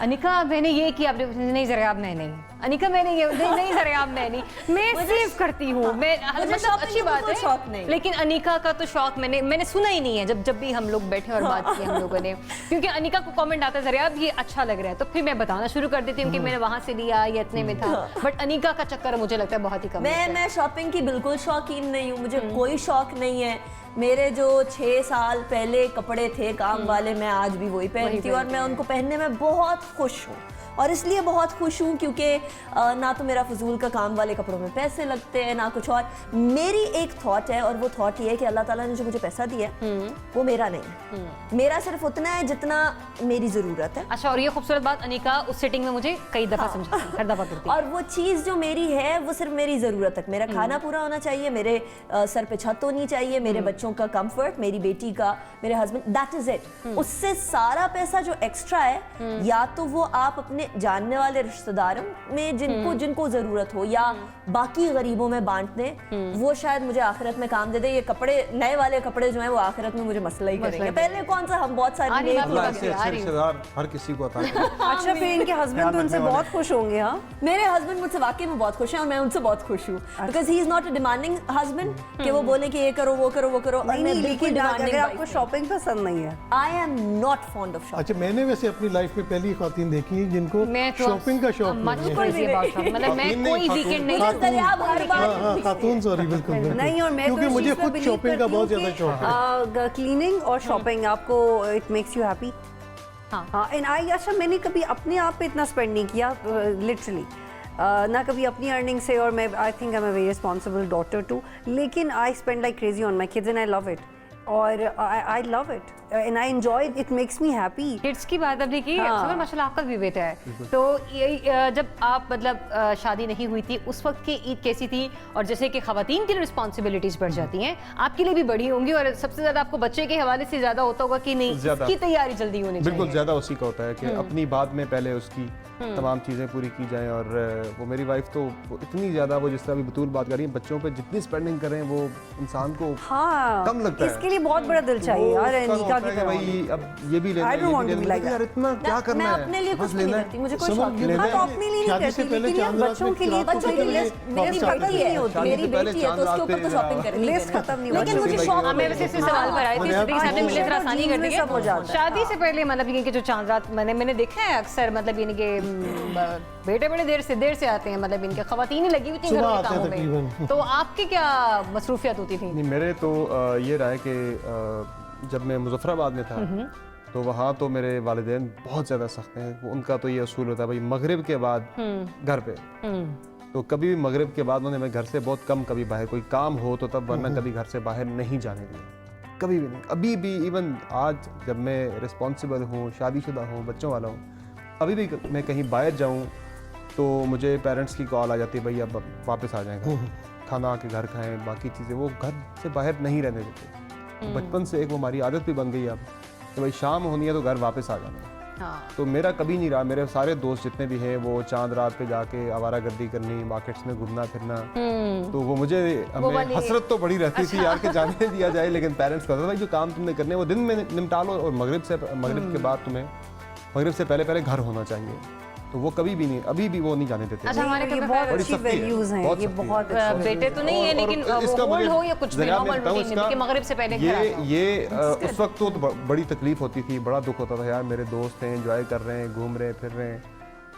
अनिका मैंने ये किया, आपने नहीं ज़राब मैं नहीं, अनिका मैंने ये नहीं ज़राब मैं नहीं, मैं सेव करती हूँ मैं, मतलब shopping अच्छी का बात बिल्कुल है, शौक नहीं। लेकिन अनिका का तो शौक मैंने सुना ही नहीं है जब भी हम लोग बैठे और बात की हम लोगों ने, क्योंकि अनिका को कमेंट आता है ज़राब ये अच्छा लग रहा है, तो फिर मैं बताना शुरू कर देती हूँ कि मैंने वहाँ से लिया, ये इतने में था, बट अनिका का चक्कर मुझे लगता है बहुत ही कम है। मैं शॉपिंग की बिल्कुल शौकीन नहीं हूँ, मुझे कोई शौक नहीं है। मेरे जो 6 साल पहले कपड़े थे काम वाले, मैं आज भी वही पहनती हूँ और मैं उनको पहनने में बहुत खुश हूँ, और इसलिए बहुत खुश हूँ क्योंकि ना तो मेरा फजूल का काम वाले कपड़ों में पैसे लगते हैं ना कुछ और। मेरी एक थॉट है और वो थॉट ये है कि अल्लाह ताला ने जो मुझे पैसा दिया है वो मेरा नहीं है, मेरा सिर्फ उतना है जितना मेरी ज़रूरत है। अच्छा, और ये खूबसूरत बात अनिका उस सेटिंग में मुझे कई दफ़ा समझाती है, हर दफ़ा करती है। और वो चीज़ जो मेरी है वो सिर्फ मेरी ज़रूरत तक, मेरा खाना पूरा होना चाहिए, मेरे सर पे छत होनी चाहिए, मेरे बच्चों का कंफर्ट, मेरी बेटी का, मेरे हस्बैंड, दैट इज इट। उससे सारा पैसा जो एक्स्ट्रा है या तो वो आप अपने जानने वाले रिश्तेदारों में जिनको ज़रूरत हो या बाकी गरीबों में बांट दें, वो शायद मुझे आखिरत में काम दे दे। ये कपड़े, नए वाले कपड़े जो हैं वो आखिरत में मुझे मसला ही करेंगे। पहले कौन सा हम बहुत सारे आनी नेक बात लोग अल्लाह हैं। ऐसे अच्छे रिश्तेदार हर किसी को अता करे। अच्छा, फिर इनके हस्बैंड तो उनसे बहुत खुश होंगे। हाँ, मेरे हस्बैंड मुझसे वाकई में बहुत खुश हैं और मैं उनसे बहुत खुश हूँ, because he is not a demanding husband कि वो बोले कि ये करो वो करो वो करो। नहीं नहीं, लेकिन अगर आपको शॉपिंग पसंद नहीं है, I am not fond of shopping. अच्छा, मैंने वैसे अपनी लाइफ में पहली खातून देखी है जिनको मैं तो शॉपिंग का शौक मच नहीं है। crazy about shopping, मतलब मैं खातून नहीं, कोई खातून। वीकेंड नहीं मुझे दरियाब हर बार हाँ, खातून, सॉरी, बिल्कुल बिल्कुल। नहीं, और मैं क्योंकि तो मुझे खुद शॉपिंग का बहुत ज्यादा शौक है। क्लीनिंग और शॉपिंग आपको इट मेक्स यू हैप्पी। हाँ। हाँ, एंड आई, अच्छा, मैंने कभी अपने आप पे इतना स्पेंड नहीं किया, लिटरली ना कभी अपनी अर्निंग से, और मैं I think I am a very responsible daughter too, लेकिन I spend like crazy on my kids and I love it, और I love it and I enjoy it makes me happy. Kids की बात आपने की, हाँ। सबर माशाल्लाह आपका भी बेटा है, तो ये जब आप मतलब शादी नहीं हुई थी उस वक्त की ईद कैसी थी? और जैसे कि खवातीन की रिस्पॉन्सिबिलिटीज बढ़ जाती हैं, आपके लिए भी बढ़ी होंगी, और सबसे ज्यादा आपको बच्चे के हवाले से ज्यादा होता होगा कि नहीं ज्यादा। इसकी तैयारी जल्दी होनी चाहिए। बिल्कुल ज्यादा उसी का होता है कि अपनी बाद में पहले उसकी तमाम चीज़ें पूरी की जाएं, और वो मेरी वाइफ तो वो इतनी ज़्यादा, वो जिस तरह भी बतूल बात कर रही है, बच्चों पे जितनी स्पेंडिंग कर रहे हैं वो इंसान को हाँ, कम लगता है। इसके लिए बहुत बड़ा दिल चाहिए यार, वो उसका निकाह होता की है कि तरह। भाई अब ये भी लेना I है, don't ये want भी to be लेना है, like यार इतना क्या करना मैं है, अपने लिए बस कुछ नहीं लेना है। करती, मुझे कोई समझ शौक नहीं। लेना हाँ, है। तो अपने लिए नहीं शादी से करती, पहले लेकिन यार चांद रात बच्चों में के लिए, रात को बच्चों के पहले लिए मेरी वापस आते बेटी थे। है, शादी मेरी से पहले बेटी है तो चांद उसके ऊपर तो रात शॉपिंग पे करेंगे। लिस्ट खत्म नहीं लेकिन होती। मुझे शौक हाँ, मैं वैसे इसी सवाल पर आई थी, हाँ, सिद्दीकी साहब ने मिले ज़रा आसानी कर दी सब हो जाता है। शादी से पहले, मतलब ये कि जो चांद रात मैंने देखा है अक्सर, मतलब यानी कि बेटे बड़े देर से आते हैं, मतलब इनके खवातीन ही लगी हुई थी सुबह घरों के आते हैं कामों में, तकरीबन। तो आपकी क्या मसरूफियत होती थी? नहीं, मेरे तो ये रहा है कि जब मैं मुजफ्फराबाद में था तो वहाँ तो मेरे वालिदैन बहुत ज़्यादा सख्त हैं। उनका तो ये असूल होता है भाई मगरिब के बाद घर पे, तो कभी भी मगरिब के बाद उन्होंने मैं घर से बहुत कम, कभी बाहर कोई काम हो तो तब, वरना कभी घर से बाहर नहीं जाने दिया, कभी भी नहीं। अभी भी इवन आज जब मैं रिस्पॉन्सिबल हूँ, शादीशुदा हूँ, बच्चों वाला हूँ, अभी भी मैं कहीं बाहर जाऊँ तो मुझे पेरेंट्स की कॉल आ जाती है, भाई अब वापस आ जाएगा, खाना आके घर खाएं, बाकी चीज़ें, वो घर से बाहर नहीं रहने देते। बचपन से एक वो हमारी आदत भी बन गई है अब कि भाई शाम होनी है तो घर वापस आ जाना है। हाँ। तो मेरा कभी नहीं रहा, मेरे सारे दोस्त जितने भी हैं वो चांद रात पे जाके आवारागर्दी करनी, मार्केट्स में घूमना फिरना, तो वो मुझे हमें हसरत तो बड़ी रहती थी यार कि जाने दिया जाए, लेकिन पेरेंट्स कहते थे भाई जो काम तुमने करने वो दिन में निपटा लो, और मगरिब के बाद तुम्हें, मगरिब से पहले घर होना चाहिए, तो वो कभी भी नहीं, अभी भी वो नहीं जाने देते। अच्छा, हमारे ये घर बहुत बड़ी अच्छी सख्ती है, वैल्यूज हैं, बहुत ये सख्ती है। बहुत अच्छी बेटे तो नहीं है, और लेकिन इसका वो मुझे हो या कुछ भी ज़रा नॉर्मल मैं बताऊं रूटीन में इसका, कि मगरिब से पहले घर आ जाओ। ये उस वक्त तो बड़ी तकलीफ होती थी, बड़ा दुख होता था यार, मेरे दोस्त हैं, एंजॉय कर रहे हैं, घूम रहे हैं, फिर रहे हैं,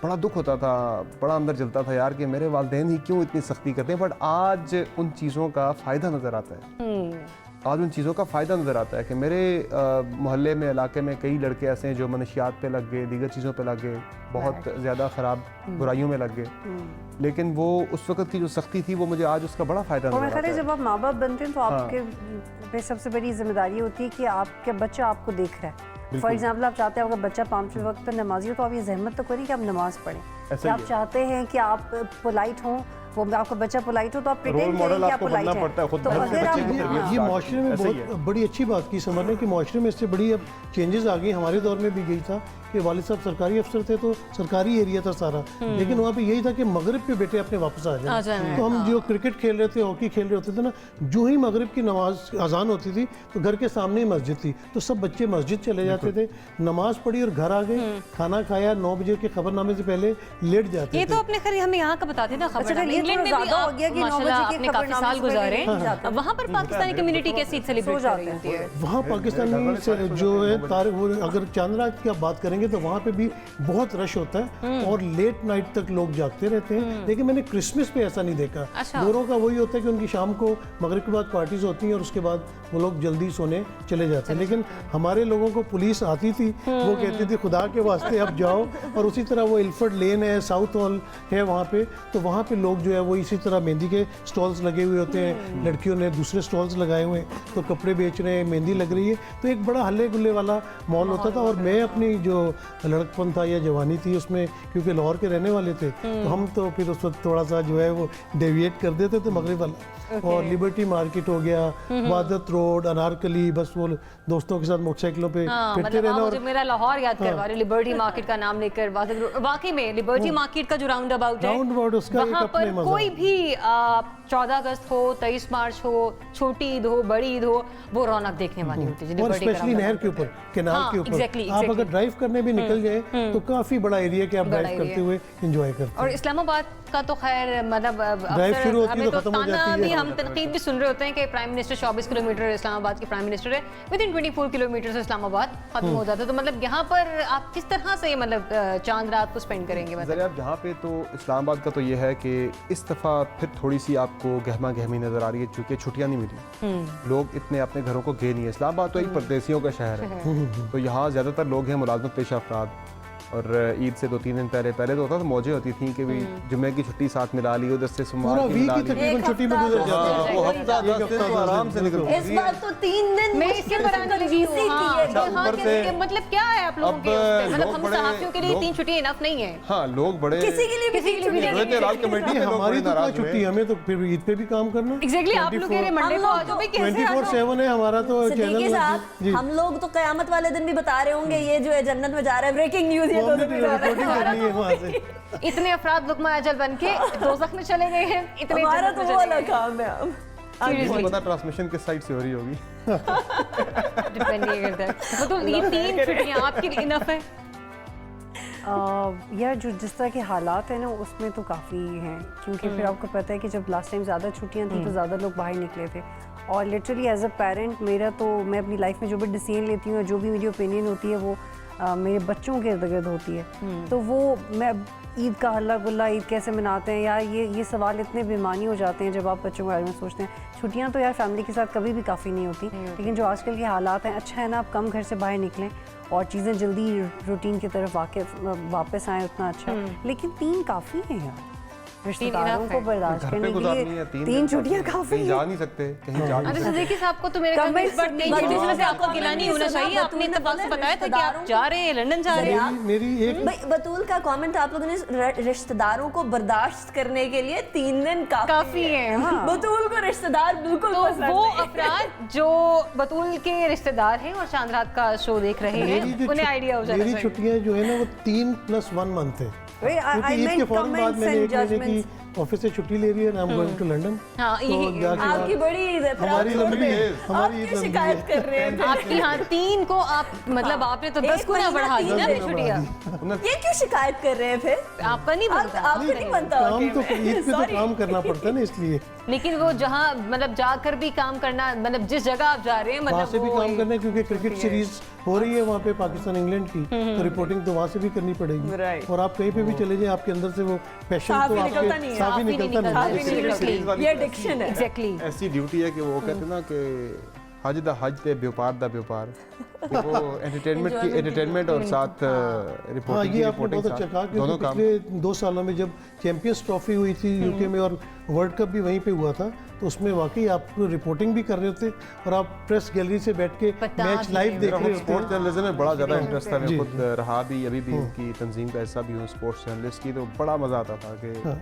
बड़ा दुख होता था, बड़ा अंदर जलता था यार कि मेरे वालिदैन ही क्यों इतनी सख्ती करते हैं, बट आज उन चीज़ों का फ़ायदा नज़र आता है। आज उन चीज़ों का फ़ायदा नज़र आता है कि मेरे मोहल्ले में, इलाके में कई लड़के ऐसे हैं जो मनशियात पे लग गए, दीगर चीज़ों पे लग गए, बहुत ज़्यादा ख़राब बुराइयों में लग गए। लेकिन वो उस वक्त की जो सख्ती थी वो मुझे आज उसका बड़ा फ़ायदा और नज़र मैं आता ख्याल है है। जब आप माँ बाप बनते हैं तो आपके पे सबसे बड़ी जिम्मेदारी होती है कि आपके बच्चा आपको देख रहा है। फॉर एग्जाम्पल आप चाहते हैं आपका बच्चा 5 वक्त पर नमाजी हो तो आप ये जहमत तो करें कि आप नमाज पढ़ें। ऐसा कि ही आप है। चाहते हैं कि आप पोलाइट हों, वो आपका बच्चा पोलाइट हो तो आप रोल प्रिटेंड मॉडल करें कि आप आपको बनना पोलाइट पड़ता है हैं। खुद तो बच्चे अगर को आप तरबियत ये स्टार्ट माशरे में ऐसे ही बहुत है। बड़ी अच्छी बात की समझने कि माशरे में इससे बड़ी अब चेंजेस आ गई। हमारे दौर में भी यही था कि वालिद साहब सरकारी अफसर थे तो सरकारी एरिया था सारा, लेकिन वहाँ पे यही था कि मगरिब पे बेटे अपने वापस आ जाए। तो हम जो क्रिकेट खेल रहे थे, हॉकी खेल रहे होते थे ना, जो ही मगरिब की नमाज अजान होती थी तो घर के सामने ही मस्जिद थी, तो सब बच्चे मस्जिद चले जाते थे, नमाज पढ़ी और घर आ गए, खाना खाया, 9 बजे के खबरनामे से पहले लेट जाते ये थे। तो अपने खैर हमें यहाँ का बताते ना खबर। अच्छा, ये इंग्लैंड में थोड़ा भी ज़्यादा हो गया कि 9 माशाल्लाह बजे के आपने काफी खबरनामे साल से गुजारे, पहले जाते हैं। वहाँ पर पाकिस्तानी कम्युनिटी कैसी सेलिब्रेट कर रही होती है? वहाँ पाकिस्तानी से जो है वो अगर चांद रात की आप बात करेंगे तो वहाँ पे भी बहुत रश होता है और लेट नाइट तक लोग जागते रहते हैं। लेकिन मैंने क्रिसमस पे ऐसा नहीं देखा। अच्छा। गोरों का वही होता है कि उनकी शाम को मगरिब के बाद पार्टीज होती हैं और उसके बाद वो लोग जल्दी सोने चले जाते हैं। लेकिन हमारे लोगों को पुलिस आती थी, वो कहती थी खुदा के वास्ते अब जाओ। और उसी तरह वो इल्फर्ड लेन है, साउथ हॉल है वहाँ पे, तो वहाँ पे लोग जो है वो इसी तरह मेहंदी के स्टॉल्स लगे हुए होते हैं, लड़कियों ने दूसरे स्टॉल्स लगाए हुए हैं, तो कपड़े बेच रहे हैं, मेहंदी लग रही है, तो एक बड़ा हल्ले गुल्ले वाला मॉल होता था। और मैं अपनी जो लड़कपन था या जवानी थी उसमें, क्योंकि लाहौर के रहने वाले थे, तो हम तो फिर उस वक्त थोड़ा सा जो है वो डेविएट कर देते थे मगरिब वाला। और लिबर्टी मार्केट हो गया, वादत रोड, अनारकली, बस वो दोस्तों के साथ मोटरसाइकिलों पे फिरते मतलब रहना। आप और मुझे मेरा लाहौर याद करवा रहे, लिबर्टी मार्केट का नाम लेकर। वाकई में लिबर्टी मार्केट का जो राउंड अबाउट है, राउंड अबाउट उसका एक वहाँ अपने पर मजा कोई है। भी 14 अगस्त हो, 23 मार्च हो, छोटी ईद हो, बड़ी ईद हो, वो रौनक देखने वाली होती है। और स्पेशली नहर के ऊपर, केनाल के ऊपर आप अगर ड्राइव करने भी निकल जाए तो काफी बड़ा एरिया के आप ड्राइव करते हुए एंजॉय करते हैं। और इस्लामाबाद का तो खैर मतलब ड्राइव शुरू होती हमें तो तो खत्म हो ताना जाती भी, है। हम तनकीद भी सुन रहे होते हैं कि प्राइम मिनिस्टर 24 किलोमीटर इस्लामाबाद के प्राइम मिनिस्टर है, विद इन 24 किलोमीटर से इस्लामाबाद खत्म हो जाता है। तो मतलब यहाँ पर आप किस तरह से मतलब चांद रात को स्पेंड करेंगे? मतलब ज़रा आप यहाँ पे तो इस्लामाबाद का तो ये है कि इस दफ़ा फिर थोड़ी सी आपको गहमा गहमी नज़र आ रही है, चूँकि छुट्टियाँ नहीं मिली, लोग इतने अपने घरों को गए नहीं है। इस्लामाबाद तो एक परदेसियों का शहर है, तो यहाँ ज़्यादातर लोग हैं मुलाजमत पेशा अफराद। और ईद से 2-3 दिन पहले तो होता था, मौजें होती थी कि भी जुम्मे की छुट्टी साथ मिला ली, उधर से सोमवार पूरा की वीक मिला ही ली। तकरीबन छुट्टी में गुजर जाता हाँ, है। वो हफ्ता 10 दिन तो आराम से निकल इस बार तो 3 दिन मैं इसके बराबर कंजूसी की है। अच्छा, ऊपर से मतलब क्या है आप लोगों अब के उस पे? मतलब लोग हम बड़े- सहाफियों के लिए लोग- 3 छुट्टियां इनफ नहीं है। हाँ, लोग बड़े किसी के लिए भी 3 छुट्टी हुए थे, राज कमेटी के लोग हमारी बड़े तो क्या नाराज छुट्टी, हुए। हमें तो फिर ईद पे भी काम करना। एग्जैक्टली, आप लोग कह रहे मंडे को आ जाओ भाई, कैसे आ जाओ? 24/7 है हमारा तो सिद्दीकी चैनल। साहब, हम लोग तो कयामत वाले दिन भी बता रहे होंगे ये जो है जन्नत में जा रहा है, ब्रेकिंग न्यूज ये तो रिपोर्टिंग करनी है वहाँ से। इतने अफराद लुकमा अजल बन के दोज़ख में चले गए हैं, इतने हमारा जन्नत तो में वो चले वाला गए। काम है अब। मुझे पता ट्रांसमिशन किस साइड से हो रही होगी। डिपेंड नहीं करता है। मतलब ये 3 छुट्टियां आपके लिए इनफ है? यार जो जिस तरह के हालात हैं ना उसमें तो काफ़ी हैं, क्योंकि फिर आपको पता है कि जब लास्ट टाइम ज़्यादा छुट्टियां थी तो ज़्यादा लोग बाहर निकले थे। और लिटरली एज अ पेरेंट मेरा तो, मैं अपनी लाइफ में जो भी डिसीजन लेती हूँ, जो भी मेरी ओपिनियन होती है, वो मेरे बच्चों के इर्द गिर्द होती है। तो वो मैं ईद का हल्ला गुल्ला, ईद कैसे मनाते हैं यार, ये सवाल इतने बेमानी हो जाते हैं जब आप बच्चों के बारे में सोचते हैं। छुट्टियां तो यार फैमिली के साथ कभी भी काफ़ी नहीं होती, लेकिन जो आजकल के हालात हैं, अच्छा है ना आप कम घर से बाहर निकलें और चीज़ें जल्दी रूटीन की तरफ वापस आएँ, उतना अच्छा है। लेकिन 3 काफ़ी हैं यार, रिश्तेदारों enough को है। बर्दाश्त घर पे करने के गुजारनी लिए है 3 छुट्टियां काफ़ी कहीं हैं। जा नहीं सकते, कहीं जा नहीं अरे सकते। सिद्दीकी साहब को तो मेरे ख्याल में इस बार 3 छुट्टियों से आपको गिला नहीं होना चाहिए। आपने इत्तेफाक से बताया था कि आप जा रहे हैं, लंदन जा रहे हैं। मेरी एक भाई बतूल का कमेंट, आप लोगों ने रिश्तेदारों को बर्दाश्त करने के लिए 3 दिन काफी है, हाँ। बतूल को रिश्तेदार बिल्कुल तो पसंद वो नहीं। अफराद जो बतूल के रिश्तेदार हैं और चांद रात का शो देख रहे हैं, उन्हें आइडिया हो जाना मेरी चाहिए। छुट्टियां जो है ना वो 3+1 मंथ है, Wait, I क्योंकि ईद के meant फौरन बाद comments मैंने and 1 महीने की judgments. ऑफिस से छुट्टी ले रही है, I am going to London. हाँ, यही आपकी बड़ी ईद है, फिर हमारी आप छोड़ लंबी दें। है, आप हमारी ईद क्यों लंबी शिकायत है। कर रहे हैं? आपकी हाँ 3 को आप मतलब आपने तो 10 एक गुना महीना बढ़ा दी ना 3 अपनी छुट्टियां। ये क्यों शिकायत कर रहे हैं फिर? आपका नहीं बनता। आपको नहीं बनता? काम तो ईद पे तो काम करना पड़ता है ना, इसलिए लेकिन वो जहाँ मतलब जाकर भी काम करना, मतलब जिस जगह आप जा रहे हैं, वहाँ मतलब से भी वो काम करना है, क्योंकि क्रिकेट सीरीज हो रही है वहाँ पे पाकिस्तान इंग्लैंड की, तो रिपोर्टिंग तो वहाँ से भी करनी पड़ेगी। Right. और आप कहीं पे भी चले जाएं, आपके अंदर से वो पैशन साफ तो ही निकलता नहीं आपके है, साफ ही निकलता साफ ही नहीं है। नहीं Seriously. निकलता। ये एडिक्शन है। एग्जैक्टली। ऐसी ड्यूटी है कि वो कहते हैं ना कि हज दा हज ते व्यापार दा व्यापार। कि वो एंटरटेनमेंट और साथ हाँ, रिपोर्टिंग ये की आपने रिपोर्टिंग बहुत अच्छा कहा, क्योंकि दोनों काम। पिछले 2 सालों में जब चैंपियंस ट्रॉफी हुई थी यूके में और वर्ल्ड कप भी वहीं पे हुआ था, तो उसमें वाकई आप रिपोर्टिंग भी कर रहे होते और आप प्रेस गैलरी से बैठ के बता मैच भी लाइव रहे देख मेरा रहे खुद होते स्पोर्ट्स हैं। जर्नलिज्म में बड़ा ज़्यादा इंटरेस्ट था। मैं जी। खुद रहा भी, अभी भी उनकी तंजीम का हिस्सा भी हूँ स्पोर्ट्स जर्नलिस्ट की, तो बड़ा मज़ा आता था कि हाँ।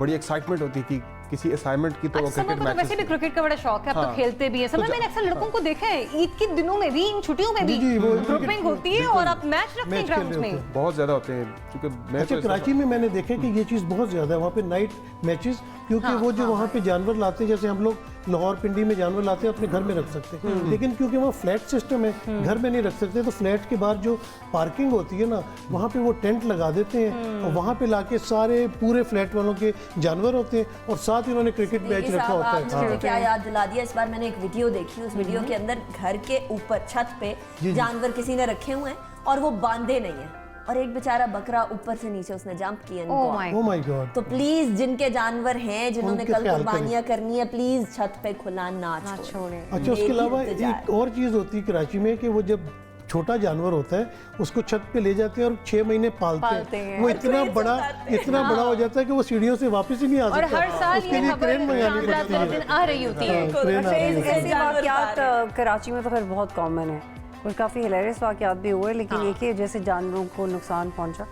बड़ी एक्साइटमेंट होती थी किसी असाइनमेंट की। तो अच्छा, समय क्रिकेट को तो वैसे भी मैचेस क्रिकेट का बड़ा शौक है, अब तो हाँ। खेलते भी है। समय मैंने अक्सर लड़कों को देखा है ईद के दिनों में भी, इन छुट्टियों में भी जी, वो ग्रुपिंग क्रिकेट- होती है और आप मैच रखते हैं मैच खेल ग्राउंड्स रहे में। होते बहुत ज़्यादा होते हैं, क्योंकि मैं अच्छा, तो कराची में मैंने देखा कि ये चीज़ बहुत ज़्यादा है वहाँ पे नाइट मैचेस, क्योंकि वो जो वहाँ पे जानवर लाते हैं, जैसे हम लोग लाहौर पिंडी में जानवर लाते हैं अपने घर में रख सकते हैं, लेकिन क्योंकि वहाँ फ्लैट सिस्टम है, घर में नहीं रख सकते, तो फ्लैट के बाहर जो पार्किंग होती है ना, वहाँ पे वो टेंट लगा देते हैं और वहाँ पे लाके सारे पूरे फ्लैट वालों के जानवर होते हैं और साथ ही उन्होंने क्रिकेट मैच देखिए रखा साहब, होता आपने है। मुझे क्या याद दिला दिया, इस बार मैंने एक वीडियो देखी, उस वीडियो के अंदर घर के ऊपर छत पे जानवर किसी ने रखे हुए हैं और वो बांधे नहीं है, और एक बेचारा बकरा ऊपर से नीचे उसने जंप किया and oh gone। My oh my God. तो प्लीज जिनके जानवर हैं, जिन्होंने उनके कल ख्याल कुर्बानियां करनी है, प्लीज छत पे खुला ना छोड़ें। छोड़े। अच्छा, उसके मेरी अलावा इल्तिजा एक और चीज़ होती है कराची में कि वो जब छोटा जानवर होता है उसको छत पे ले जाते हैं और 6 महीने पालते हैं। वो इतना ट्रेन से बड़ा उतारते हैं। बड़ा हो जाता है कि वो सीढ़ियों से वापस ही नहीं आ और सकता। हर साल उसके ये लिए खबर क्रेन मंगानी चांद रात पड़ती वाले है। दिन आ रही होती है। हाँ, ट्रेन आ रही है। ऐसे ऐसे जानवर वाकयात कराची में तो खैर बहुत कॉमन है और काफ़ी हिलेरियस वाकयात भी हुए, लेकिन एक ही जैसे जानवरों को नुकसान पहुंचा,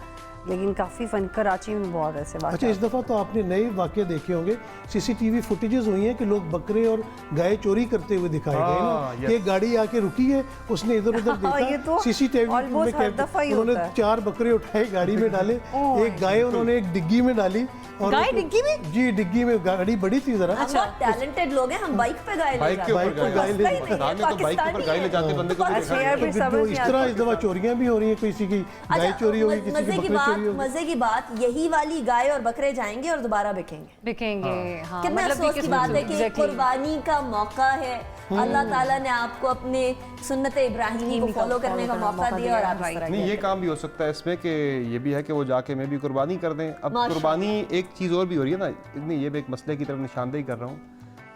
लेकिन काफ़ी फन कराची में बहुत ऐसे अच्छा, वाकयात। इस दफ़ा तो आपने नए वाक़े देखे होंगे, सीसीटीवी फुटेजेस हुई हैं कि लोग बकरे और गाय चोरी करते हुए दिखाए गए हाँ, ना, yes। कि एक गाड़ी आके रुकी है, उसने इधर उधर हाँ, ये देखा, तो सीसीटीवी में almost हर दफ़ा ही उन्होंने होता है। 4 बकरे उठाए गाड़ी में डाले, एक गाय उन्होंने एक डिग्गी में डाली और गाय डिग्गी में? जी, डिग्गी में, गाड़ी बड़ी थी जरा। हम बहुत टैलेंटेड लोग हैं, हम बाइक पे गाय ले बाइक के जाते ऊपर हैं। बाइक पे गाय गाय ले रास्ता ही नहीं है, पाकिस्तान में तो बाइक के ऊपर गाय ले जाते बंदे को भी अच्छा देखा यार, है। फिर तो समझ जो नहीं इस आता तरह इस दफ़ा चोरियां भी हो रही हैं, किसी की गाय चोरी होगी, किसी की बकरी चोरी होगी। मजे की बात, यही वाली गाय और बकरे जाएंगे और दोबारा बिकेंगे। बिकेंगे। हाँ, कितना मतलब अफसोस कि की बात है कि Exactly. कुर्बानी का मौका है, अल्लाह ताला ने आपको अपने सुन्नत इब्राहिमी को फॉलो करने का मौका दिया और आप इस तरह नहीं, ये काम भी हो सकता है इसमें कि ये भी है कि वो जाके मैं भी कुर्बानी कर दें। अब माशाल्लाह। कुर्बानी एक चीज़ और भी हो रही है ना, नहीं, ये मैं एक मसले की तरफ निशानदेही कर रहा हूँ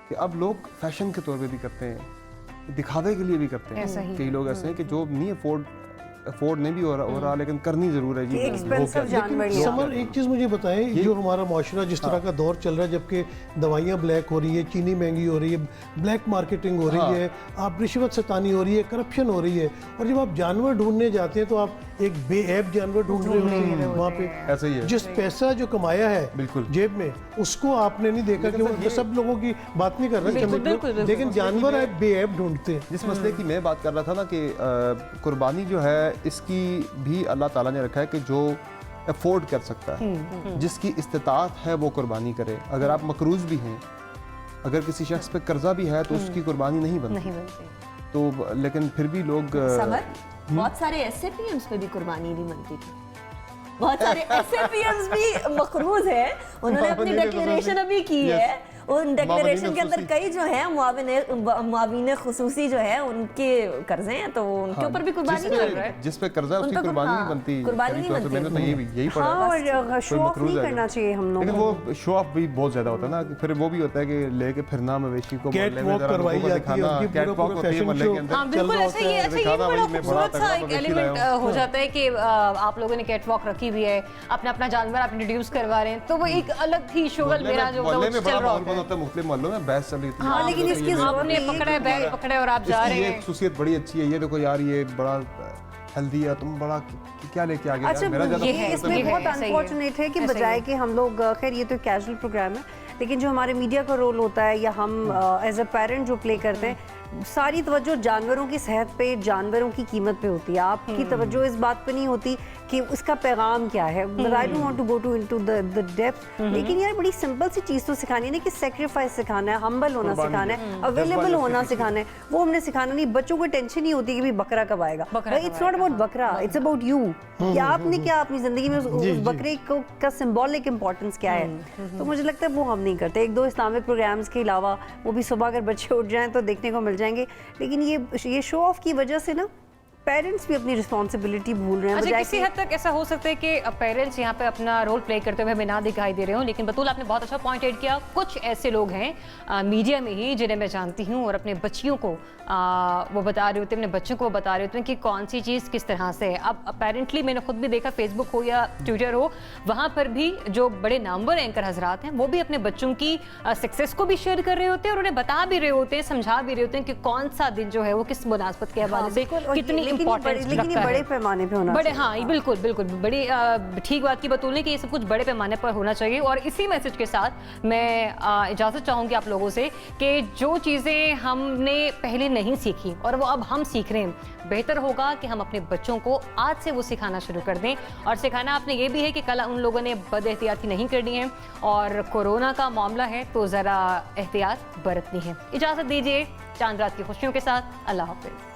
कि अब लोग फैशन के तौर पे भी करते हैं, दिखावे के लिए भी करते हैं। ऐसा ही। कई लोग ऐसे हैं कि जो नहीं अफोर्ड नहीं भी हो रहा लेकिन करनी जरूर है जी। एक्सपेंसिव जानवर लेकिन लिया। समर, एक चीज़ मुझे बताएं, जो हमारा माशरा जिस तरह का दौर चल रहा है, जबकि दवाइयाँ ब्लैक हो रही है, चीनी महंगी हो रही है, ब्लैक मार्केटिंग हो रही है, आप रिश्वत सतानी हो रही है, करप्शन हो रही है, और जब आप जानवर ढूंढने जाते हैं तो आप एक बेऐब जानवर ढूंढ रहे होते हैं वहाँ पे। ऐसा ही है। जिस पैसा जो कमाया है बिल्कुल। जेब में, उसको आपने नहीं देखा कि वो सब लोगों की बात नहीं कर रहे हैं, लेकिन जानवर आप बेऐब ढूंढते हैं। जिस मसले की मैं बात कर रहा था ना कि कुर्बानी जो है इसकी भी अल्लाह ताला ने रखा है कि जो अफोर्ड कर सकता है, जिसकी इस्तिताअत है वो कुर्बानी करे। अगर आप मकरूज भी हैं, अगर किसी शख्स पे कर्जा भी है तो उसकी कुर्बानी नहीं बनती। तो लेकिन फिर भी लोग समर, बहुत सारे एसएपीएम्स पे भी कुर्बानी नहीं बनती थी, बहुत सारे एसएपीएम्स भी मकरूज है, उन्होंने अपनी डिक्लेरेशन अभी की है, उन डिक्लेरेशन के अंदर कई जो है मुआविन खुसूसी जो है उनके कर्जे हैं, तो उनके ऊपर भी कुर्बानी नहीं बन रहा है। जिस पे कर्जा है उसकी उनका कुर्बानी हाँ, नहीं बनती। कुर्बानी नहीं तो बनती। मैंने तो यही पढ़ा हाँ, है। और शो ऑफ मकरूज नहीं है करना जो। चाहिए हम लेकिन लोगों वो शो ऑफ भी बहुत ज्यादा होता है ना, फिर वो भी होता है कि लेके फिरना मवेशी को कैट मोहल्ले में वॉक जरा करवाई लोगों को जाती है, दिखाना, उनकी कैट पूरा वॉक होती है फैशन मोहल्ले शो। के अंदर। हाँ बिल्कुल रहा ऐसा ही होता है, अच्छा, ये दिखाना बड़ा भाई मैं बड़ा खूबसूरत सा तगड़ा एक मवेशी एलिमेंट लाया हूँ। हो जाता है कि आप लोगों ने कैटवॉक रखी हुई है, अपना अपना जानवर आप इंट्रोड्यूस करवा रहे हैं, तो वो एक अलग ही शोगल मेरा जो मोहल्ले में चल बड़ा रहा माहौल होता है। होता है, मुख्तलिफ मोहल्लों में बहस चल रही थी। हाँ, लेकिन इसकी आपने पकड़ा है, बैग पकड़े और आप जा रहे ये हैं। खुशियत बड़ी अच्छी है, ये देखो यार ये बड़ा हेल्दी है, तुम बड़ा क्या लेके आ गए अच्छा, यार, मेरा ज्यादा ये फोकस इसमें नहीं है। बहुत सही है, अनफॉर्चुनेट है कि ऐसा ही बजाय है। कि हम लोग खैर ये तो कैजुअल प्रोग्राम है, लेकिन जो हमारे मीडिया का रोल होता है या हम एज अ पेरेंट जो प्ले करते हैं, सारी तवज्जो जानवरों की सेहत पे, जानवरों की कीमत पे होती है। आपकी तवज्जो इस बात पे नहीं होती कि उसका पैगाम क्या है। I don't want to go to into the depth, लेकिन यार बड़ी सिंपल सी चीज़ तो सिखानी है ना कि सेक्रीफाइस सिखाना है, हम्बल होना सिखाना है, अवेलेबल होना सिखाना है, वो हमने सिखाना नहीं। बच्चों को टेंशन नहीं होती कि भाई बकरा कब आएगा, भाई इट्स नॉट अबाउट बकरा, इट्स अबाउट यू, कि आपने क्या अपनी जिंदगी में उस बकरे को का सिंबॉलिक इंपॉर्टेंस क्या है। तो मुझे लगता है वो हम नहीं करते। एक दो इस्लामिक प्रोग्राम्स के अलावा वो भी सुबह अगर बच्चे उठ जाएं तो देखने को मिल जाएंगे, लेकिन ये शो ऑफ की वजह से ना पेरेंट्स भी अपनी रिस्पॉन्सिबिलिटी भूल रहे हैं। अच्छा, बजाय किसी कि- हद तक ऐसा हो सकता है कि पेरेंट्स यहाँ पे अपना रोल प्ले करते हुए हमें ना दिखाई दे रहे हो, लेकिन बतूल आपने बहुत अच्छा पॉइंट ऐड किया। कुछ ऐसे लोग हैं मीडिया में ही जिन्हें मैं जानती हूँ और अपने बच्चियों को वो बता रहे होते हैं, अपने बच्चों को बता रहे होते हैं कि कौन सी चीज़ किस तरह से है। अब अपेरेंटली मैंने खुद भी देखा, फेसबुक हो या ट्विटर हो, वहाँ पर भी जो बड़े नामवर एंकर हजरात हैं वो भी अपने बच्चों की सक्सेस को भी शेयर कर रहे होते हैं और उन्हें बता भी रहे होते हैं, समझा भी रहे होते हैं कि कौन सा दिन जो है वो किस मुनासबत के हवाले से कितनी इंपॉर्टेंट लेकिन ये बड़े पैमाने पे होना बड़े चाहिए। हाँ, बिल्कुल बिल्कुल बड़ी ठीक बात की बतूल है कि ये सब कुछ बड़े पैमाने पर होना चाहिए। और इसी मैसेज के साथ मैं इजाज़त चाहूँगी आप लोगों से कि जो चीज़ें हमने पहले नहीं सीखी और वो अब हम सीख रहे हैं, बेहतर होगा कि हम अपने बच्चों को आज से वो सिखाना शुरू कर दें। और सिखाना आपने ये भी है कि कल उन लोगों ने बद एहतियाती नहीं करनी है और कोरोना का मामला है तो ज़रा एहतियात बरतनी है। इजाज़त दीजिए चांद रात की खुशियों के साथ। अल्लाह हाफ़िज़।